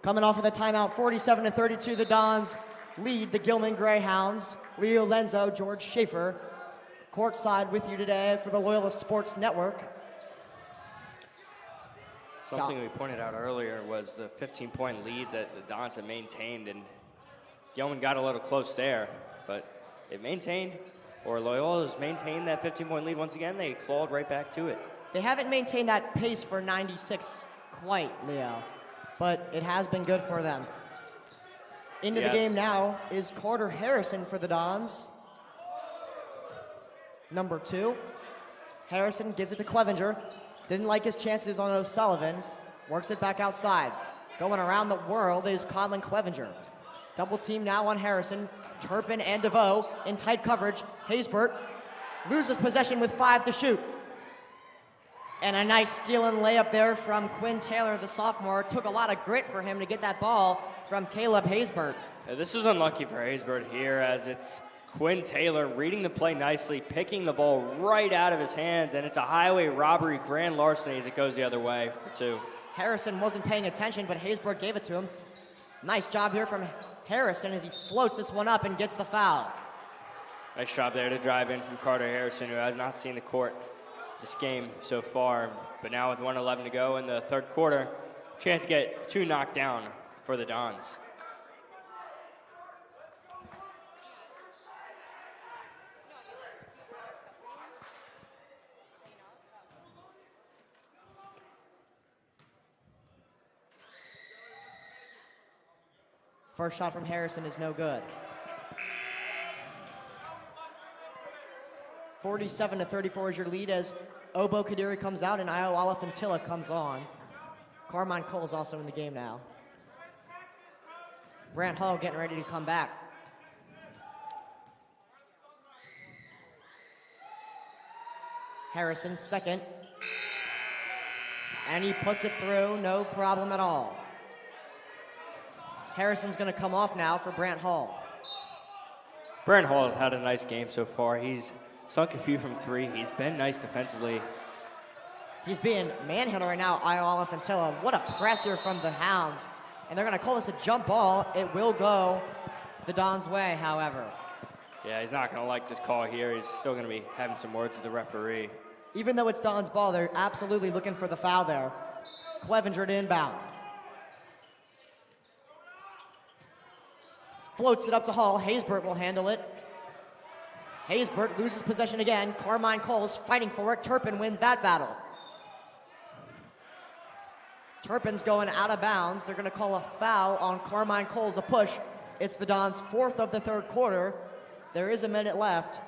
Coming off of the timeout, 47-32, the Dons lead the Gilman Greyhounds. Leo Lenzo, George Schaefer, courtside with you today for the Loyola Sports Network. Something we pointed out earlier was the 15-point leads that the Dons have maintained, and Gilman got a little close there, but it maintained, or Loyola's maintained that 15-point lead once again. They clawed right back to it. They haven't maintained that pace for 96 quite, Leo, but it has been good for them. Into the game now is Carter Harrison for the Dons. Number 2. Harrison gives it to Clevenger. Didn't like his chances on O'Sullivan. Works it back outside. Going around the world is Colin Clevenger. Double team now on Harrison. Turpin and DeVoe in tight coverage. Haysbert loses possession with 5 to shoot. And a nice steal and layup there from Quinn Taylor, the sophomore. Took a lot of grit for him to get that ball from Caleb Haysbert. This is unlucky for Haysbert here, as it's Quinn Taylor reading the play nicely, picking the ball right out of his hands, and it's a highway robbery, grand larceny as it goes the other way for 2. Harrison wasn't paying attention, but Haysbert gave it to him. Nice job here from Harrison as he floats this one up and gets the foul. Nice job there to drive in from Carter Harrison, who has not seen the court this game so far, but now with 1:11 to go in the third quarter, chance to get 2 knocked down for the Dons. First shot from Harrison is no good. 47-34 is your lead as Obo Kadiri comes out and Io Alafantilla comes on. Carmine Cole's also in the game now. Brant Hall getting ready to come back. Harrison second. And he puts it through, no problem at all. Harrison's going to come off now for Brant Hall. Brant Hall has had a nice game so far. He's sunk a few from 3. He's been nice defensively. He's being manhandled right now, Io Alafantilla. What a press here from the Hounds. And they're going to call this a jump ball. It will go the Dons' way, however. Yeah, he's not going to like this call here. He's still going to be having some words with the referee. Even though it's Dons' ball, they're absolutely looking for the foul there. Clevenger to inbound. Floats it up to Hall. Haysbert will handle it. Haysbert loses possession again. Carmine Cole's fighting for it. Turpin wins that battle. Turpin's going out of bounds. They're going to call a foul on Carmine Cole's, a push. It's the Dons' 4th of the third quarter. There is a minute left,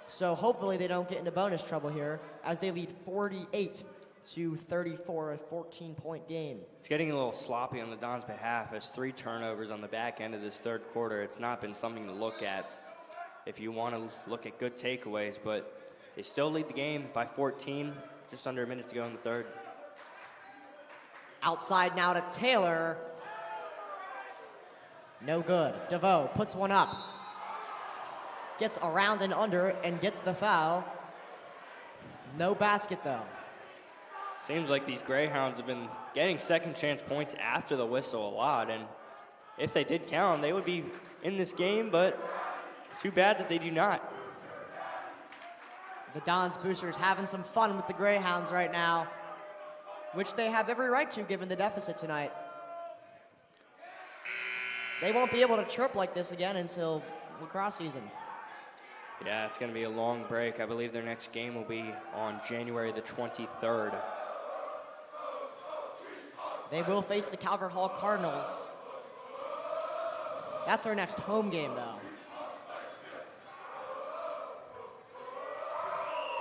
so hopefully they don't get into bonus trouble here as they lead 48-34, a 14-point game. It's getting a little sloppy on the Dons' behalf as 3 turnovers on the back end of this third quarter. It's not been something to look at if you want to look at good takeaways, but they still lead the game by 14, just under a minute to go in the third. Outside now to Taylor. No good. DeVoe puts one up. Gets around and under and gets the foul. No basket though. Seems like these Greyhounds have been getting second chance points after the whistle a lot, and if they did count, they would be in this game, but too bad that they do not. The Dons boosters having some fun with the Greyhounds right now, which they have every right to given the deficit tonight. They won't be able to chirp like this again until lacrosse season. Yeah, it's going to be a long break. I believe their next game will be on January the 23rd. They will face the Calvert Hall Cardinals. That's their next home game, though.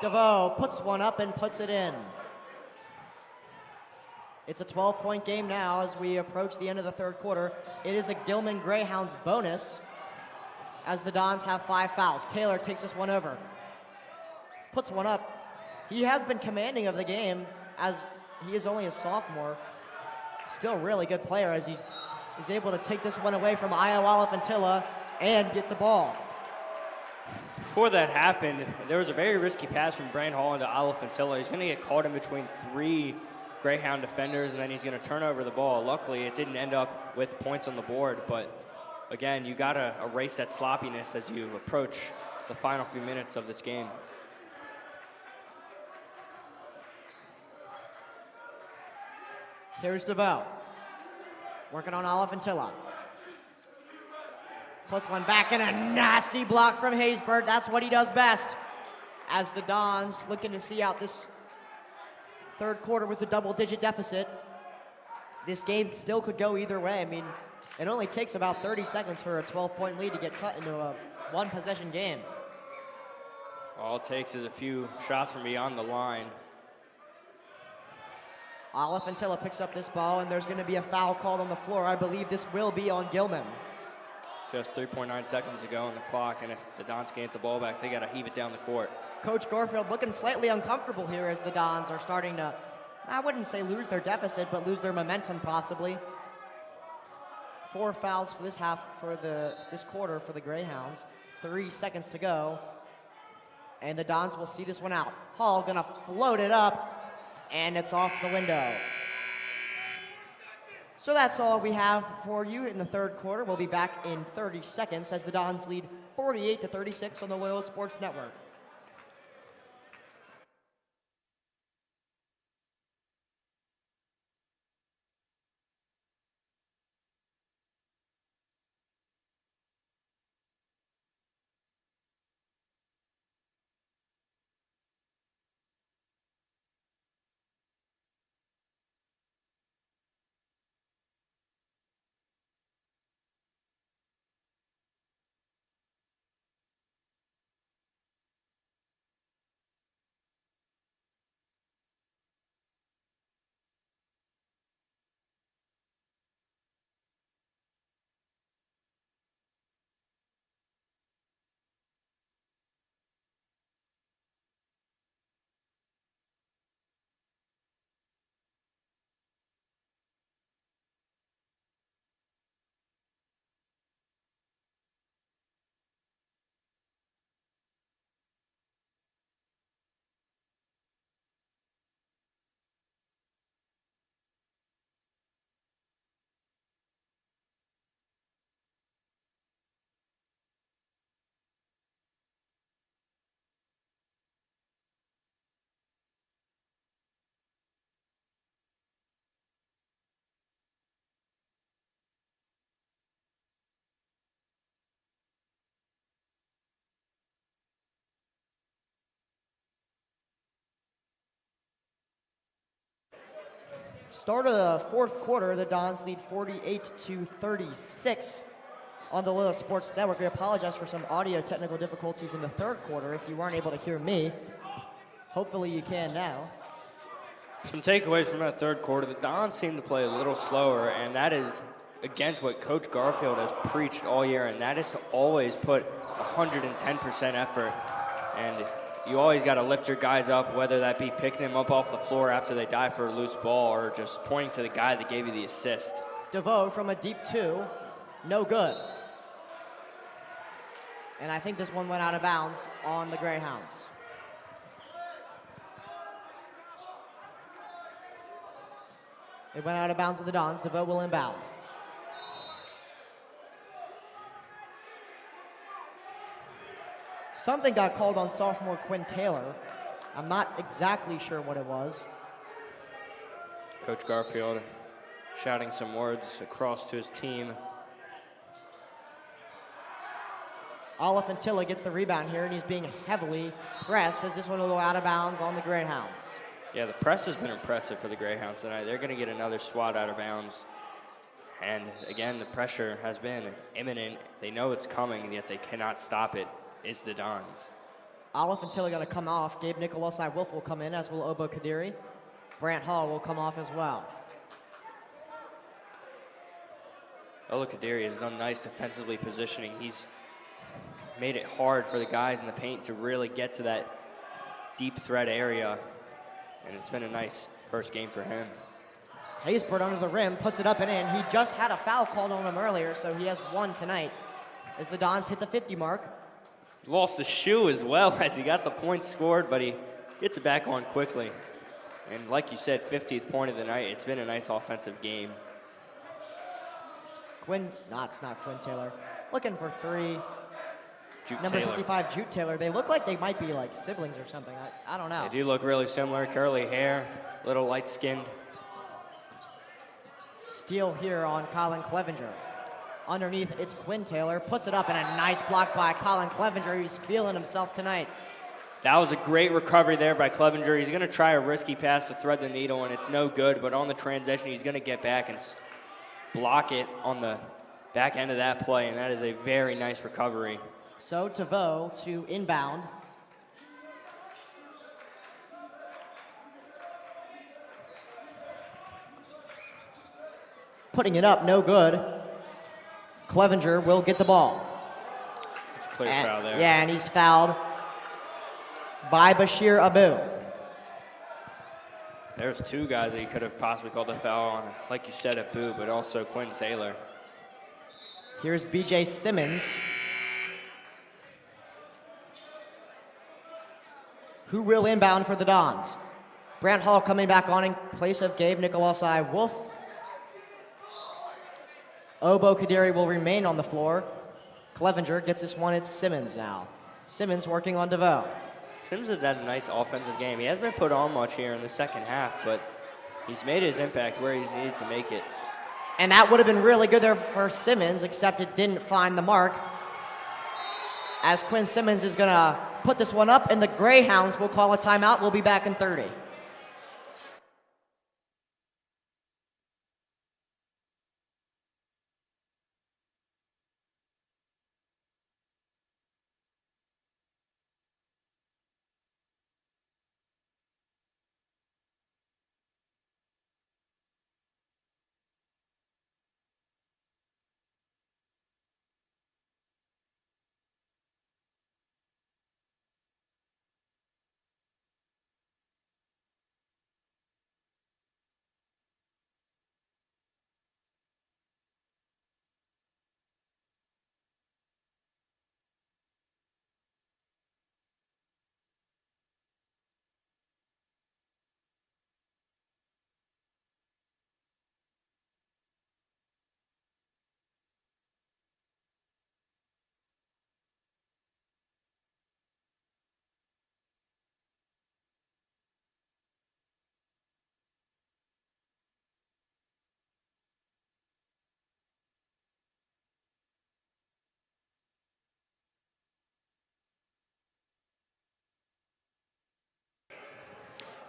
DeVoe puts one up and puts it in. It's a 12-point game now as we approach the end of the third quarter. It is a Gilman Greyhounds bonus as the Dons have 5 fouls. Taylor takes this one over. Puts one up. He has been commanding of the game as he is only a sophomore. Still a really good player as he is able to take this one away from Io Alafantilla and get the ball. Before that happened, there was a very risky pass from Brant Hall into Alafantilla. He's going to get caught in between 3 Greyhound defenders, and then he's going to turn over the ball. Luckily, it didn't end up with points on the board, but again, you got to erase that sloppiness as you approach the final few minutes of this game. Here's DeVoe. Working on Olafantilla. Puts one back and a nasty block from Haysbert. That's what he does best. As the Dons looking to see out this third quarter with a double-digit deficit. This game still could go either way. I mean, it only takes about 30 seconds for a 12-point lead to get cut into a one-possession game. All it takes is a few shots from beyond the line. Olafantilla picks up this ball, and there's going to be a foul called on the floor. I believe this will be on Gilman. Just 3.9 seconds to go on the clock, and if the Dons can get the ball back, they got to heave it down the court. Coach Garfield looking slightly uncomfortable here as the Dons are starting to, I wouldn't say lose their deficit, but lose their momentum possibly. 4 fouls for this this quarter for the Greyhounds. 3 seconds to go. And the Dons will see this one out. Hall gonna float it up, and it's off the window. So that's all we have for you in the third quarter. We'll be back in 30 seconds as the Dons lead 48-36 on the Loyola Sports Network. Start of the fourth quarter, the Dons lead 48-36 on the Loyola Sports Network. We apologize for some audio technical difficulties in the third quarter if you weren't able to hear me. Hopefully you can now. Some takeaways from that third quarter. The Dons seem to play a little slower, and that is against what Coach Garfield has preached all year, and that is to always put 110% effort. And you always got to lift your guys up, whether that be picking them up off the floor after they dive for a loose ball or just pointing to the guy that gave you the assist. DeVoe from a deep 2, no good. And I think this one went out of bounds on the Greyhounds. It went out of bounds with the Dons. DeVoe will inbound. Something got called on sophomore Quinn Taylor. I'm not exactly sure what it was. Coach Garfield shouting some words across to his team. Olafantilla gets the rebound here, and he's being heavily pressed as this one will go out of bounds on the Greyhounds. Yeah, the press has been impressive for the Greyhounds tonight. They're going to get another swat out of bounds. And again, the pressure has been imminent. They know it's coming, and yet they cannot stop it. It's the Dons. Olafantilla going to come off. Gabe Nicolossi-Wolf will come in, as will Obo Kadiri. Brant Hall will come off as well. Obo Kadiri has done nice defensively positioning. He's made it hard for the guys in the paint to really get to that deep threat area. And it's been a nice first game for him. Haysbert under the rim, puts it up and in. He just had a foul called on him earlier, so he has one tonight as the Dons hit the 50 mark. Lost the shoe as well as he got the points scored, but he gets it back on quickly. And like you said, 50th point of the night. It's been a nice offensive game. It's not Quinn Taylor. Looking for three. Jute Number Taylor. 55, Jute Taylor. They look like they might be like siblings or something. I don't know. They do look really similar. Curly hair, little light-skinned. Steal here on Colin Clevenger. Underneath, it's Quinn Taylor. Puts it up, and a nice block by Colin Clevenger. He's feeling himself tonight. That was a great recovery there by Clevenger. He's going to try a risky pass to thread the needle, and it's no good. But on the transition, he's going to get back and block it on the back end of that play, and that is a very nice recovery. So Tavo to inbound. Putting it up, no good. Clevenger will get the ball. It's a clear foul there. Yeah, and he's fouled by Bashir Abu. There's two guys that he could have possibly called the foul on, like you said, Abu, but also Quinn Taylor. Here's B.J. Simmons, who will inbound for the Dons. Brant Hall coming back on in place of Gabe Nicolosai Wolf. Obo Kadiri will remain on the floor. Clevenger gets this one. It's Simmons now. Simmons working on DeVoe. Simmons has had a nice offensive game. He hasn't been put on much here in the second half, but he's made his impact where he's needed to make it. And that would have been really good there for Simmons, except it didn't find the mark. As Quinn Simmons is going to put this one up, and the Greyhounds will call a timeout. We'll be back in 30.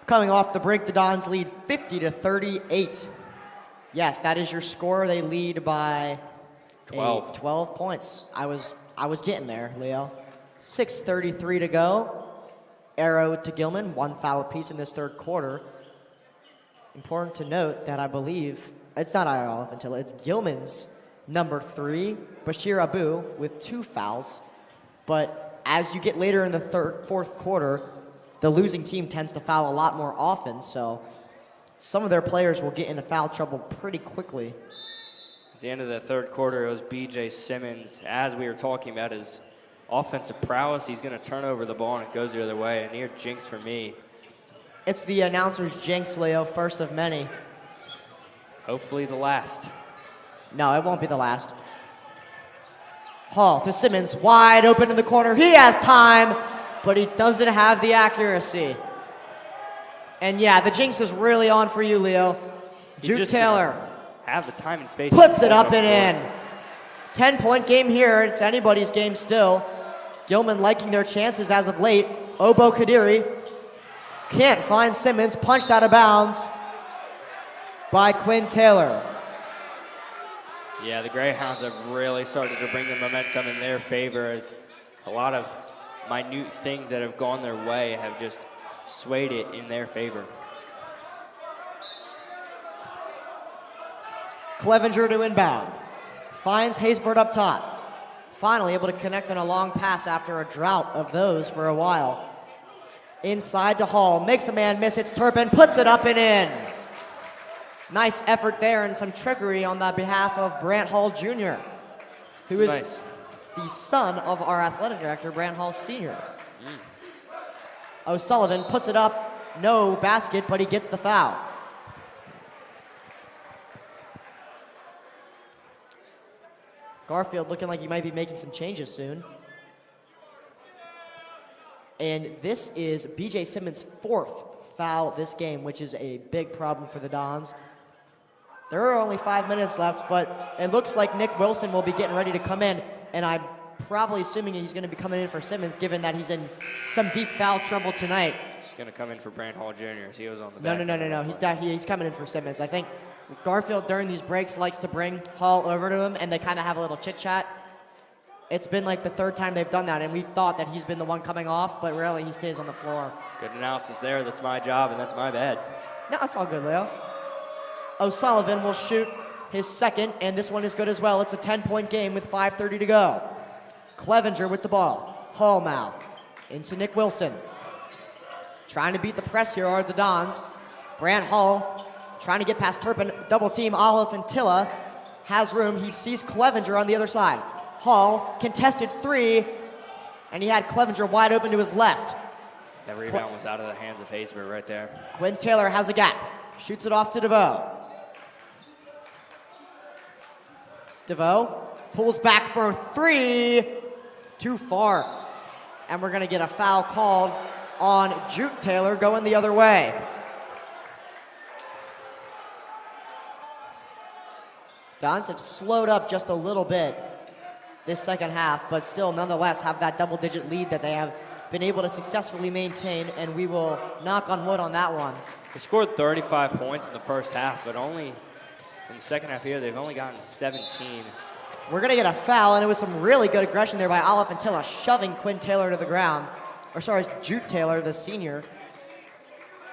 Coming off the break, the Dons lead 50-38. Yes, that is your score. They lead by 12 points. I was getting there, Leo. 6:33 to go. Arrow to Gilman, one foul apiece in this third quarter. Important to note that I believe it's not IRL until it's Gilman's number 3, Bashir Abu, with 2 fouls. But as you get later in the fourth quarter, the losing team tends to foul a lot more often, so some of their players will get into foul trouble pretty quickly. At the end of the third quarter, it was B.J. Simmons. As we were talking about his offensive prowess, he's going to turn over the ball, and it goes the other way. A near jinx for me. It's the announcer's jinx, Leo, first of many. Hopefully the last. No, it won't be the last. Hall to Simmons, wide open in the corner. He has time, but he doesn't have the accuracy. And yeah, the jinx is really on for you, Leo. Juke Taylor have the time and space. Puts it up and in. 10-point game here. It's anybody's game still. Gilman liking their chances as of late. Obo Kadiri can't find Simmons. Punched out of bounds by Quinn Taylor. Yeah, the Greyhounds have really started to bring the momentum in their favor, as a lot of minute things that have gone their way have just swayed it in their favor. Clevenger to inbound. Finds Haysbert up top. Finally able to connect on a long pass after a drought of those for a while. Inside to Hall. Makes a man miss. It's Turpin. Puts it up and in. Nice effort there and some trickery on the behalf of Brant Hall Jr., who is the son of our athletic director, Brant Hall Sr. O'Sullivan puts it up. no basket, but he gets the foul. Garfield looking like he might be making some changes soon. And this is B.J. Simmons' 4th foul this game, which is a big problem for the Dons. There are only 5 minutes left, but it looks like Nick Wilson will be getting ready to come in, and I'm probably assuming he's going to be coming in for Simmons, given that he's in some deep foul trouble tonight. He's going to come in for Brant Hall Jr. as he was on the No. He's coming in for Simmons. I think Garfield during these breaks likes to bring Hall over to him, and they kind of have a little chit-chat. It's been like the 3rd time they've done that, and we thought that he's been the one coming off, but really he stays on the floor. Good analysis there. That's my job, and that's my bad. No, it's all good, Leo. O'Sullivan will shoot his 2nd, and this one is good as well. It's a 10-point game with 5:30 to go. Clevenger with the ball. Hall now into Nick Wilson. Trying to beat the press here are the Dons. Brant Hall trying to get past Turpin. Double team Oliphantilla. Has room. He sees Clevenger on the other side. Hall, contested 3, and he had Clevenger wide open to his left. That rebound was out of the hands of Haysbert right there. Quinn Taylor has a gap. Shoots it off to DeVoe. DeVoe pulls back for 3. Too far. And we're going to get a foul called on Jute Taylor going the other way. Dons have slowed up just a little bit this second half, but still nonetheless have that double-digit lead that they have been able to successfully maintain, and we will knock on wood on that one. They scored 35 points in the first half, but only in the second half here, they've only gotten 17. We're going to get a foul, and it was some really good aggression there by Oliphantilla, shoving Quinn Taylor to the ground. Or sorry, Jute Taylor, the senior,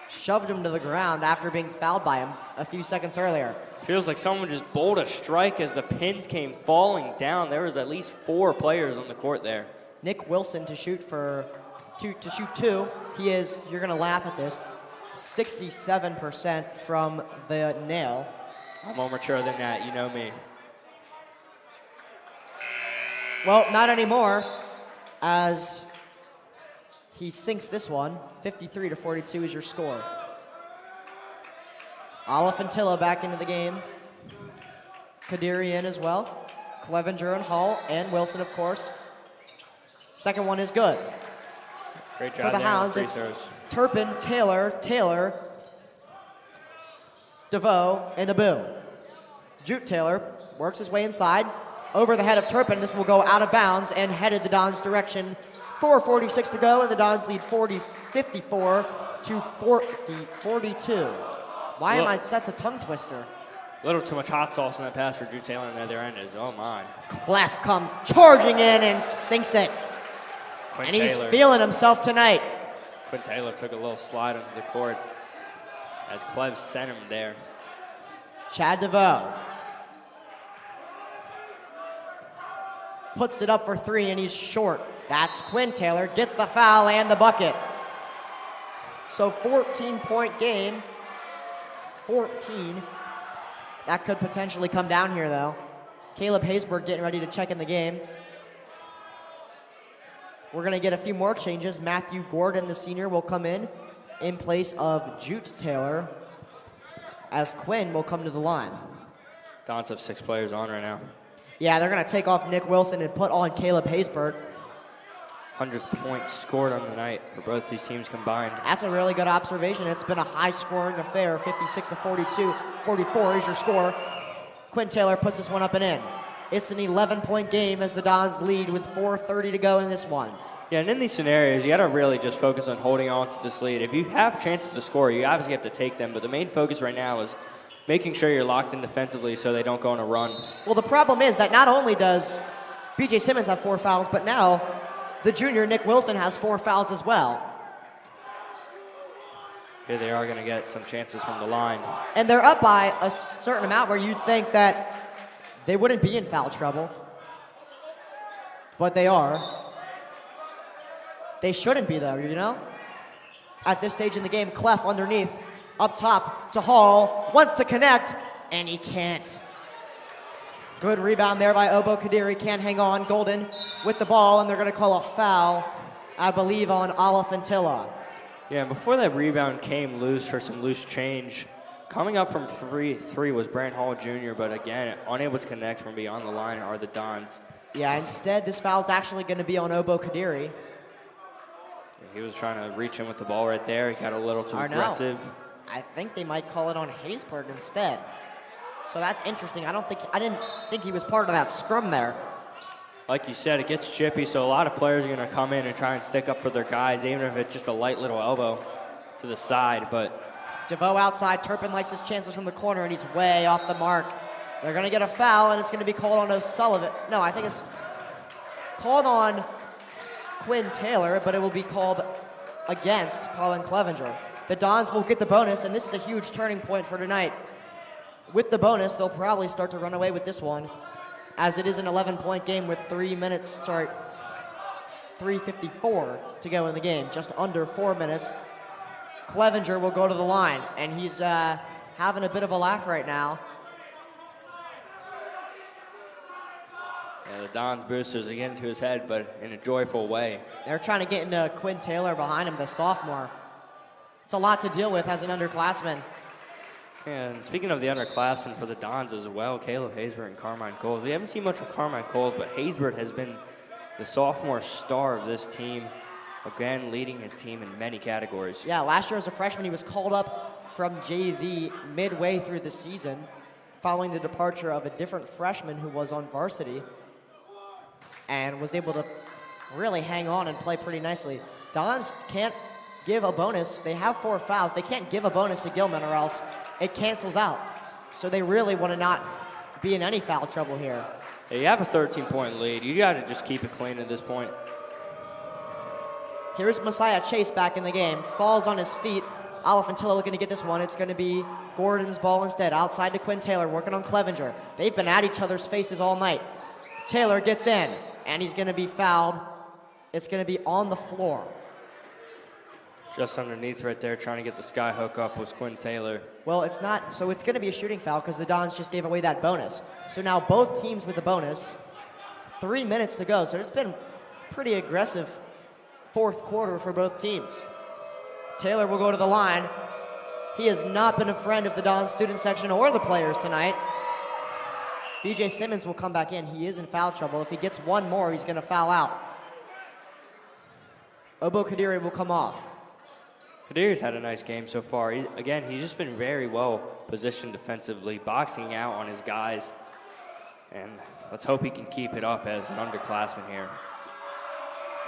shoved him to the ground after being fouled by him a few seconds earlier. Feels like someone just bowled a strike as the pins came falling down. There was at least 4 players on the court there. Nick Wilson to shoot 2. He is, you're going to laugh at this, 67% from the nail. I'm more mature than that, you know me. Well, not anymore, as he sinks this one. 53-42 is your score. Oliphantilla back into the game. Kadiri in as well. Clevenger and Hall and Wilson, of course. Second one is good. Great job for the Hounds. It's Turpin, Taylor, DeVoe, and Abu. Jute Taylor works his way inside. Over the head of Turpin. This will go out of bounds and headed the Dons' direction. 4:46 to go, and the Dons lead 54 to 42. That's a tongue twister. A little too much hot sauce in that pass for Drew Taylor, and the other end is, oh my. Clef comes charging in and sinks it. Quinn and he's Taylor. feeling himself tonight. Quinn Taylor took a little slide onto the court as Clev sent him there. Chad DeVoe puts it up for 3, and he's short. That's Quinn Taylor, gets the foul and the bucket. So 14-point game. 14. That could potentially come down here, though. Caleb Haysbert getting ready to check in the game. We're going to get a few more changes. Matthew Gordon, the senior, will come in place of Jute Taylor, as Quinn will come to the line. Dons have 6 players on right now. Yeah, they're going to take off Nick Wilson and put on Caleb Haysbert. 100th point scored on the night for both these teams combined. That's a really good observation. It's been a high-scoring affair, 56-42. 44 is your score. Quinn Taylor puts this one up and in. It's an 11-point game as the Dons lead with 4:30 to go in this one. Yeah, and in these scenarios, you got to really just focus on holding on to this lead. If you have chances to score, you obviously have to take them, but the main focus right now is making sure you're locked in defensively so they don't go on a run. Well, the problem is that not only does B.J. Simmons have 4 fouls, but now the junior Nick Wilson has 4 fouls as well. Here they are going to get some chances from the line. And they're up by a certain amount where you'd think that they wouldn't be in foul trouble. But they are. They shouldn't be, though, you know? At this stage in the game, Clef underneath, up top to Hall, wants to connect, and he can't. Good rebound there by Obo Kadiri, can't hang on. Golden with the ball, and they're going to call a foul, I believe, on Oliphantilla. Yeah, before that rebound came loose for some loose change. Coming up from three was Brant Hall Jr., but again, unable to connect from beyond the line are the Dons. Yeah, instead, this foul's actually going to be on Obo Kadiri. He was trying to reach in with the ball right there. He got a little too aggressive. I think they might call it on Haysbert instead. So that's interesting. I didn't think he was part of that scrum there. Like you said, it gets chippy, so a lot of players are going to come in and try and stick up for their guys, even if it's just a light little elbow to the side. But DeVoe outside. Turpin likes his chances from the corner, and he's way off the mark. They're going to get a foul, and it's going to be called on O'Sullivan. No, I think it's called on Quinn Taylor, but it will be called against Colin Clevenger. The Dons will get the bonus, and this is a huge turning point for tonight. With the bonus, they'll probably start to run away with this one, as it is an 11-point game with 3:54 to go in the game, just under 4 minutes. Clevenger will go to the line, and he's having a bit of a laugh right now. Yeah, the Dons boosters are getting to his head, but in a joyful way. They're trying to get into Quinn Taylor behind him, the sophomore. It's a lot to deal with as an underclassman. And speaking of the underclassmen for the Dons as well, Caleb Haysbert and Carmine Coles. We haven't seen much of Carmine Coles, but Haysbert has been the sophomore star of this team, again leading his team in many categories. Yeah, last year as a freshman, he was called up from JV midway through the season, following the departure of a different freshman who was on varsity, and was able to really hang on and play pretty nicely. Dons can't give a bonus. They have 4 fouls. They can't give a bonus to Gilman or else it cancels out. So they really want to not be in any foul trouble here. Yeah, you have a 13-point lead. You got to just keep it clean at this point. Here's Messiah Chase back in the game. Falls on his feet. Alafantillo looking to get this one. It's going to be Gordon's ball instead. Outside to Quinn Taylor, working on Clevenger. They've been at each other's faces all night. Taylor gets in, and he's going to be fouled. It's going to be on the floor. Just underneath right there, trying to get the sky hook up was Quinn Taylor. Well, it's not, so it's going to be a shooting foul because the Dons just gave away that bonus. So now both teams with the bonus, 3 minutes to go. So it's been pretty aggressive fourth quarter for both teams. Taylor will go to the line. He has not been a friend of the Don student section or the players tonight. BJ Simmons will come back in. He is in foul trouble. If he gets one more, he's going to foul out. Obo Kadiri will come off. Kadiri's had a nice game so far. He's just been very well positioned defensively, boxing out on his guys. And let's hope he can keep it up as an underclassman here.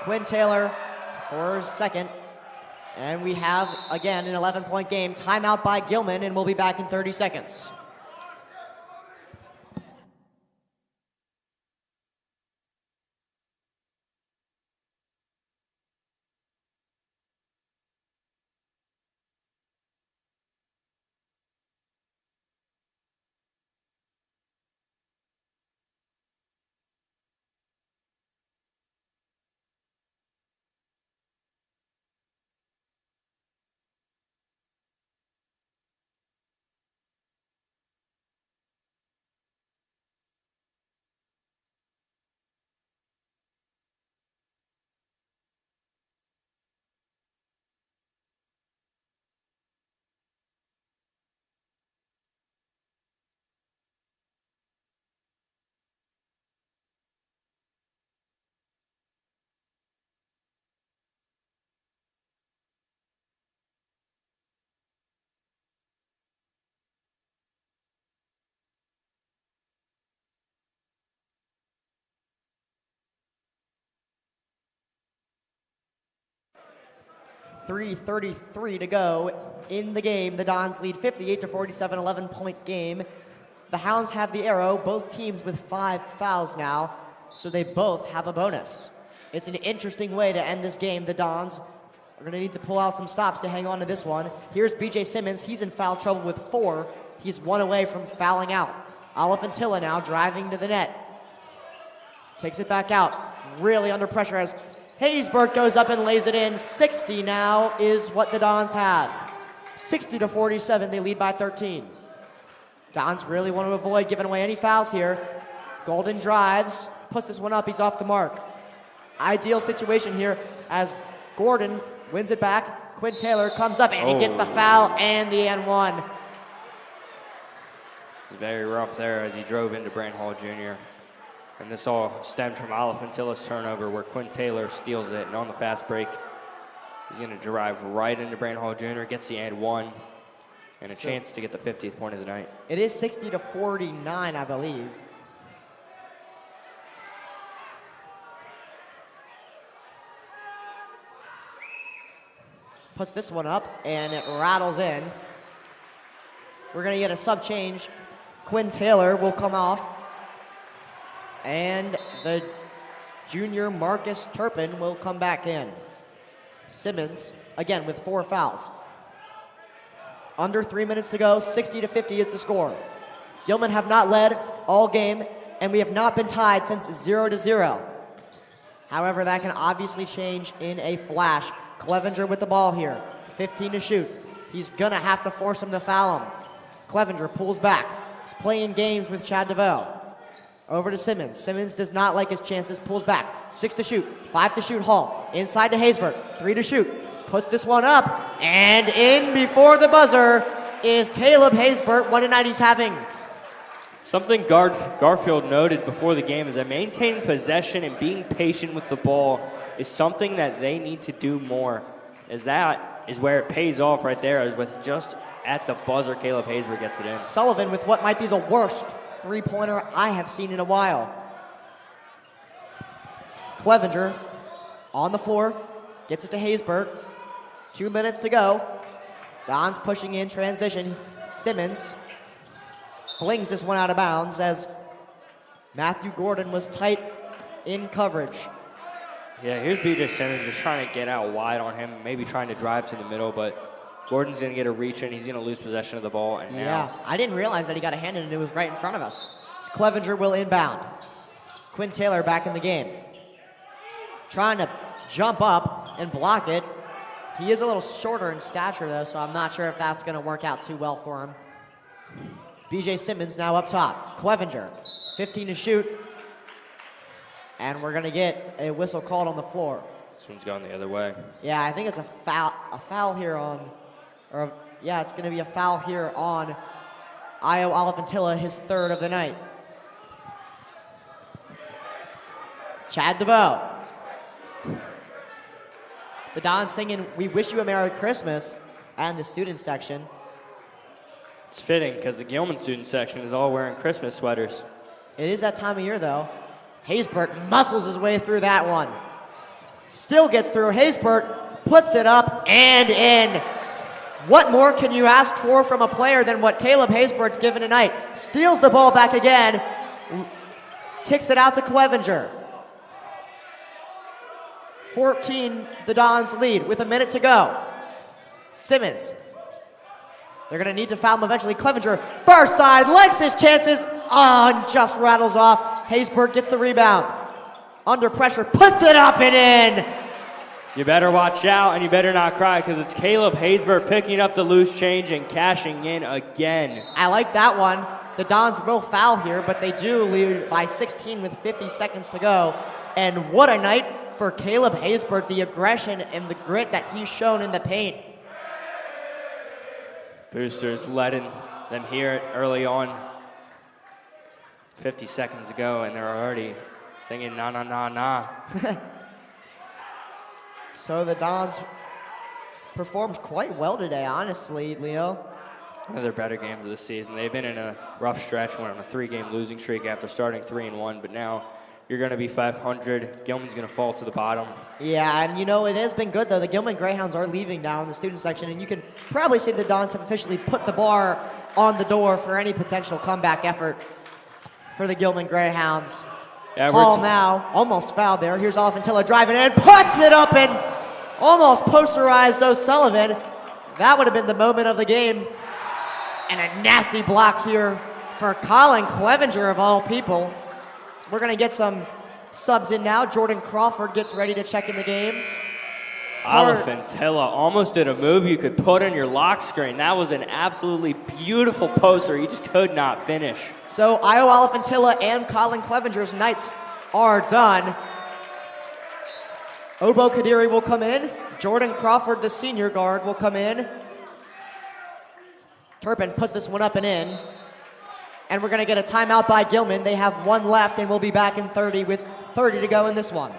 Quinn Taylor for second. And we have, again, an 11-point game. Timeout by Gilman, and we'll be back in 30 seconds. .333 to go in the game. The Dons lead 58-47, 11-point game. The Hounds have the arrow, both teams with 5 fouls now, so they both have a bonus. It's an interesting way to end this game. The Dons are going to need to pull out some stops to hang on to this one. Here's BJ Simmons. He's in foul trouble with 4. He's 1 away from fouling out. Alafantilla now driving to the net. Takes it back out. Really under pressure as Haysbert goes up and lays it in. 60 now is what the Dons have. 60-47, they lead by 13. Dons really want to avoid giving away any fouls here. Golden drives, puts this one up, he's off the mark. Ideal situation here as Gordon wins it back. Quinn Taylor comes up and he gets the foul and the N1. It was very rough there as he drove into Brant Hall Jr. And this all stemmed from Alafantilla's turnover where Quinn Taylor steals it. And on the fast break, he's going to drive right into Brant Hall Jr., gets the and1, and a chance to get the 50th point of the night. It is 60-49, I believe. Puts this one up, and it rattles in. We're going to get a sub change. Quinn Taylor will come off, and the junior Marcus Turpin will come back in. Simmons, again, with 4 fouls. Under 3 minutes to go, 60-50 is the score. Gilman have not led all game, and we have not been tied since 0-0. However, that can obviously change in a flash. Clevenger with the ball here, 15 to shoot. He's gonna have to force him to foul him. Clevenger pulls back. He's playing games with Chad DeVoe. Over to Simmons. Simmons does not like his chances, pulls back. 6 to shoot, 5 to shoot Hall. Inside to Haysbert, 3 to shoot. Puts this one up, and in before the buzzer is Caleb Haysbert. What a night he's having. Something Garfield noted before the game is that maintaining possession and being patient with the ball is something that they need to do more, as that is where it pays off right there, as with just at the buzzer, Caleb Haysbert gets it in. Sullivan with what might be the worst three-pointer I have seen in a while. Clevenger on the floor, gets it to Haysbert. 2 minutes to go. Don's pushing in transition. Simmons flings this one out of bounds as Matthew Gordon was tight in coverage. Yeah, here's B.J. Simmons just trying to get out wide on him, maybe trying to drive to the middle, but Gordon's going to get a reach in. He's going to lose possession of the ball. And now, I didn't realize that he got a hand in and it was right in front of us. So Clevenger will inbound. Quinn Taylor back in the game. Trying to jump up and block it. He is a little shorter in stature, though, so I'm not sure if that's going to work out too well for him. B.J. Simmons now up top. Clevenger, 15 to shoot. And we're going to get a whistle called on the floor. This one's going the other way. Yeah, I think it's a foul here on, it's going to be a foul here on Io Alafantilla, his 3rd of the night. Chad DeVoe. The Dons singing "We Wish You a Merry Christmas" and the student section. It's fitting because the Gilman student section is all wearing Christmas sweaters. It is that time of year, though. Haysbert muscles his way through that one. Still gets through. Haysbert puts it up and in. What more can you ask for from a player than what Caleb Haysbert's given tonight? Steals the ball back again. Kicks it out to Clevenger. 14, the Dons lead with a minute to go. Simmons. They're going to need to foul him eventually. Clevenger, far side, likes his chances. And just rattles off. Haysbert gets the rebound. Under pressure, puts it up and in. You better watch out and you better not cry because it's Caleb Haysbert picking up the loose change and cashing in again. I like that one. The Dons will foul here, but they do lead by 16 with 50 seconds to go. And what a night for Caleb Haysbert, the aggression and the grit that he's shown in the paint. Boosters letting them hear it early on. 50 seconds ago, and they're already singing "Na Na Na Na." So the Dons performed quite well today, honestly, Leo. One of their better games of the season. They've been in a rough stretch, went on a 3-game losing streak after starting 3-1, but now you're going to be 500. Gilman's going to fall to the bottom. Yeah, and it has been good, though. The Gilman Greyhounds are leaving now in the student section, and you can probably say the Dons have officially put the bar on the door for any potential comeback effort for the Gilman Greyhounds. Yeah, Hall now, almost fouled there. Here's Alafantilla driving in, puts it up and almost posterized O'Sullivan. That would have been the moment of the game. And a nasty block here for Colin Clevenger, of all people. We're going to get some subs in now. Jordan Crawford gets ready to check in the game. Alafantilla almost did a move you could put on your lock screen. That was an absolutely beautiful poster. He just could not finish. So Io Alafantilla and Colin Clevenger's nights are done. Obo Kadiri will come in. Jordan Crawford, the senior guard, will come in. Turpin puts this one up and in. And we're going to get a timeout by Gilman. They have one left, and we'll be back in 30 with 30 to go in this one.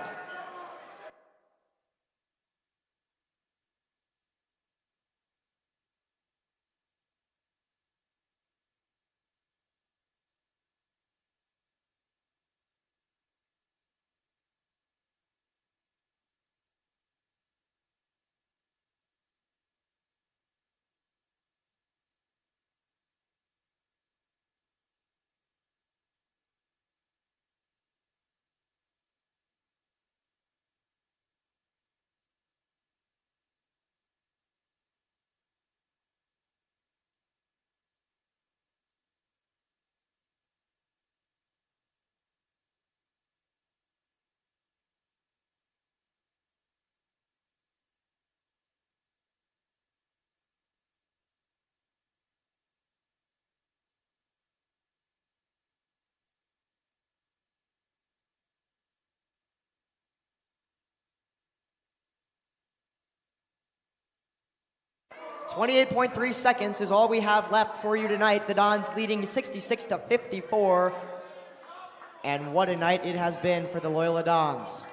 .3 seconds is all we have left for you tonight. The Dons leading 66-54. And what a night it has been for the Loyola Dons.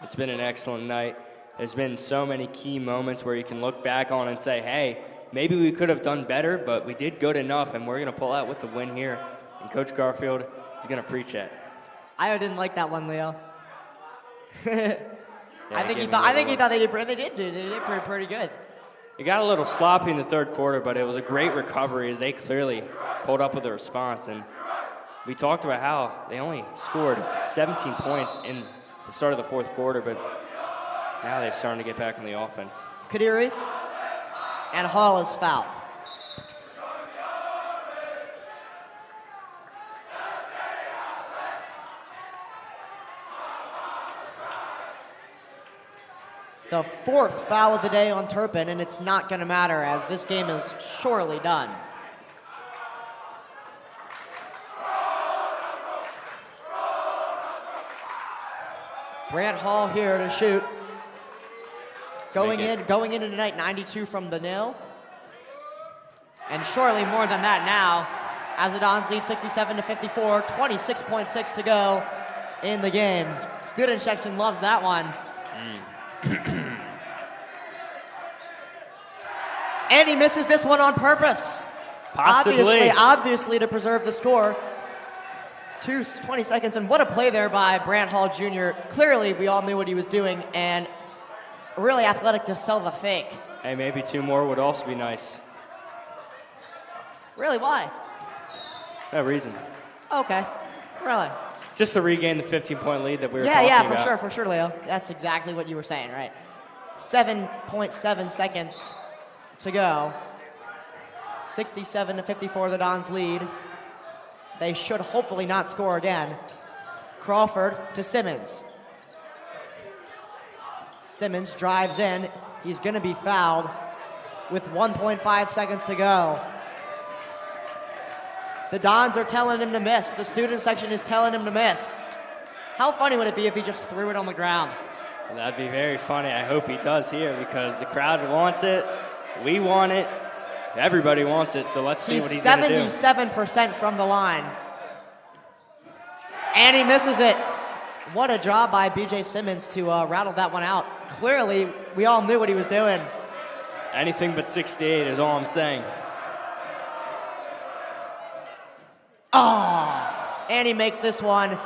It's been an excellent night. There's been so many key moments where you can look back on and say, hey, maybe we could have done better, but we did good enough, and we're going to pull out with the win here. And Coach Garfield is going to preach it. I didn't like that one, Leo. I think he thought they did pretty good. It got a little sloppy in the third quarter, but it was a great recovery as they clearly pulled up with a response. And we talked about how they only scored 17 points in the start of the fourth quarter, but now they're starting to get back on the offense. Kadiri and Hall is fouled. The fourth foul of the day on Turpin, and it's not going to matter as this game is surely done. Brant Hall here to shoot. Going into tonight, 92 from the nil. And surely more than that now, as the Dons lead 67-54, 26.6 to go in the game. Student section loves that one. And he misses this one on purpose. Possibly. Obviously to preserve the score. 20 seconds, and what a play there by Brant Hall Jr. Clearly, we all knew what he was doing, and really athletic to sell the fake. Hey, maybe two more would also be nice. Really, why? No reason. Okay, really. Just to regain the 15-point lead that we were talking about. Yeah, for sure, Leo. That's exactly what you were saying, right? 7.7 seconds to go. 67-54, the Dons lead. They should hopefully not score again. Crawford to Simmons. Simmons drives in. He's going to be fouled with 1.5 seconds to go. The Dons are telling him to miss. The student section is telling him to miss. How funny would it be if he just threw it on the ground? That'd be very funny. I hope he does here because the crowd wants it. We want it. Everybody wants it, so let's see what he's going to do. He's 77% from the line. And he misses it. What a job by B.J. Simmons to rattle that one out. Clearly, we all knew what he was doing. Anything but 68 is all I'm saying. And he makes this one.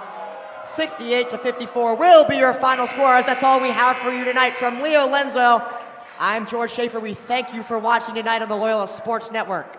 68-54 will be your final score, as that's all we have for you tonight. From Leo Lenzo, I'm George Schaefer. We thank you for watching tonight on the Loyola Sports Network.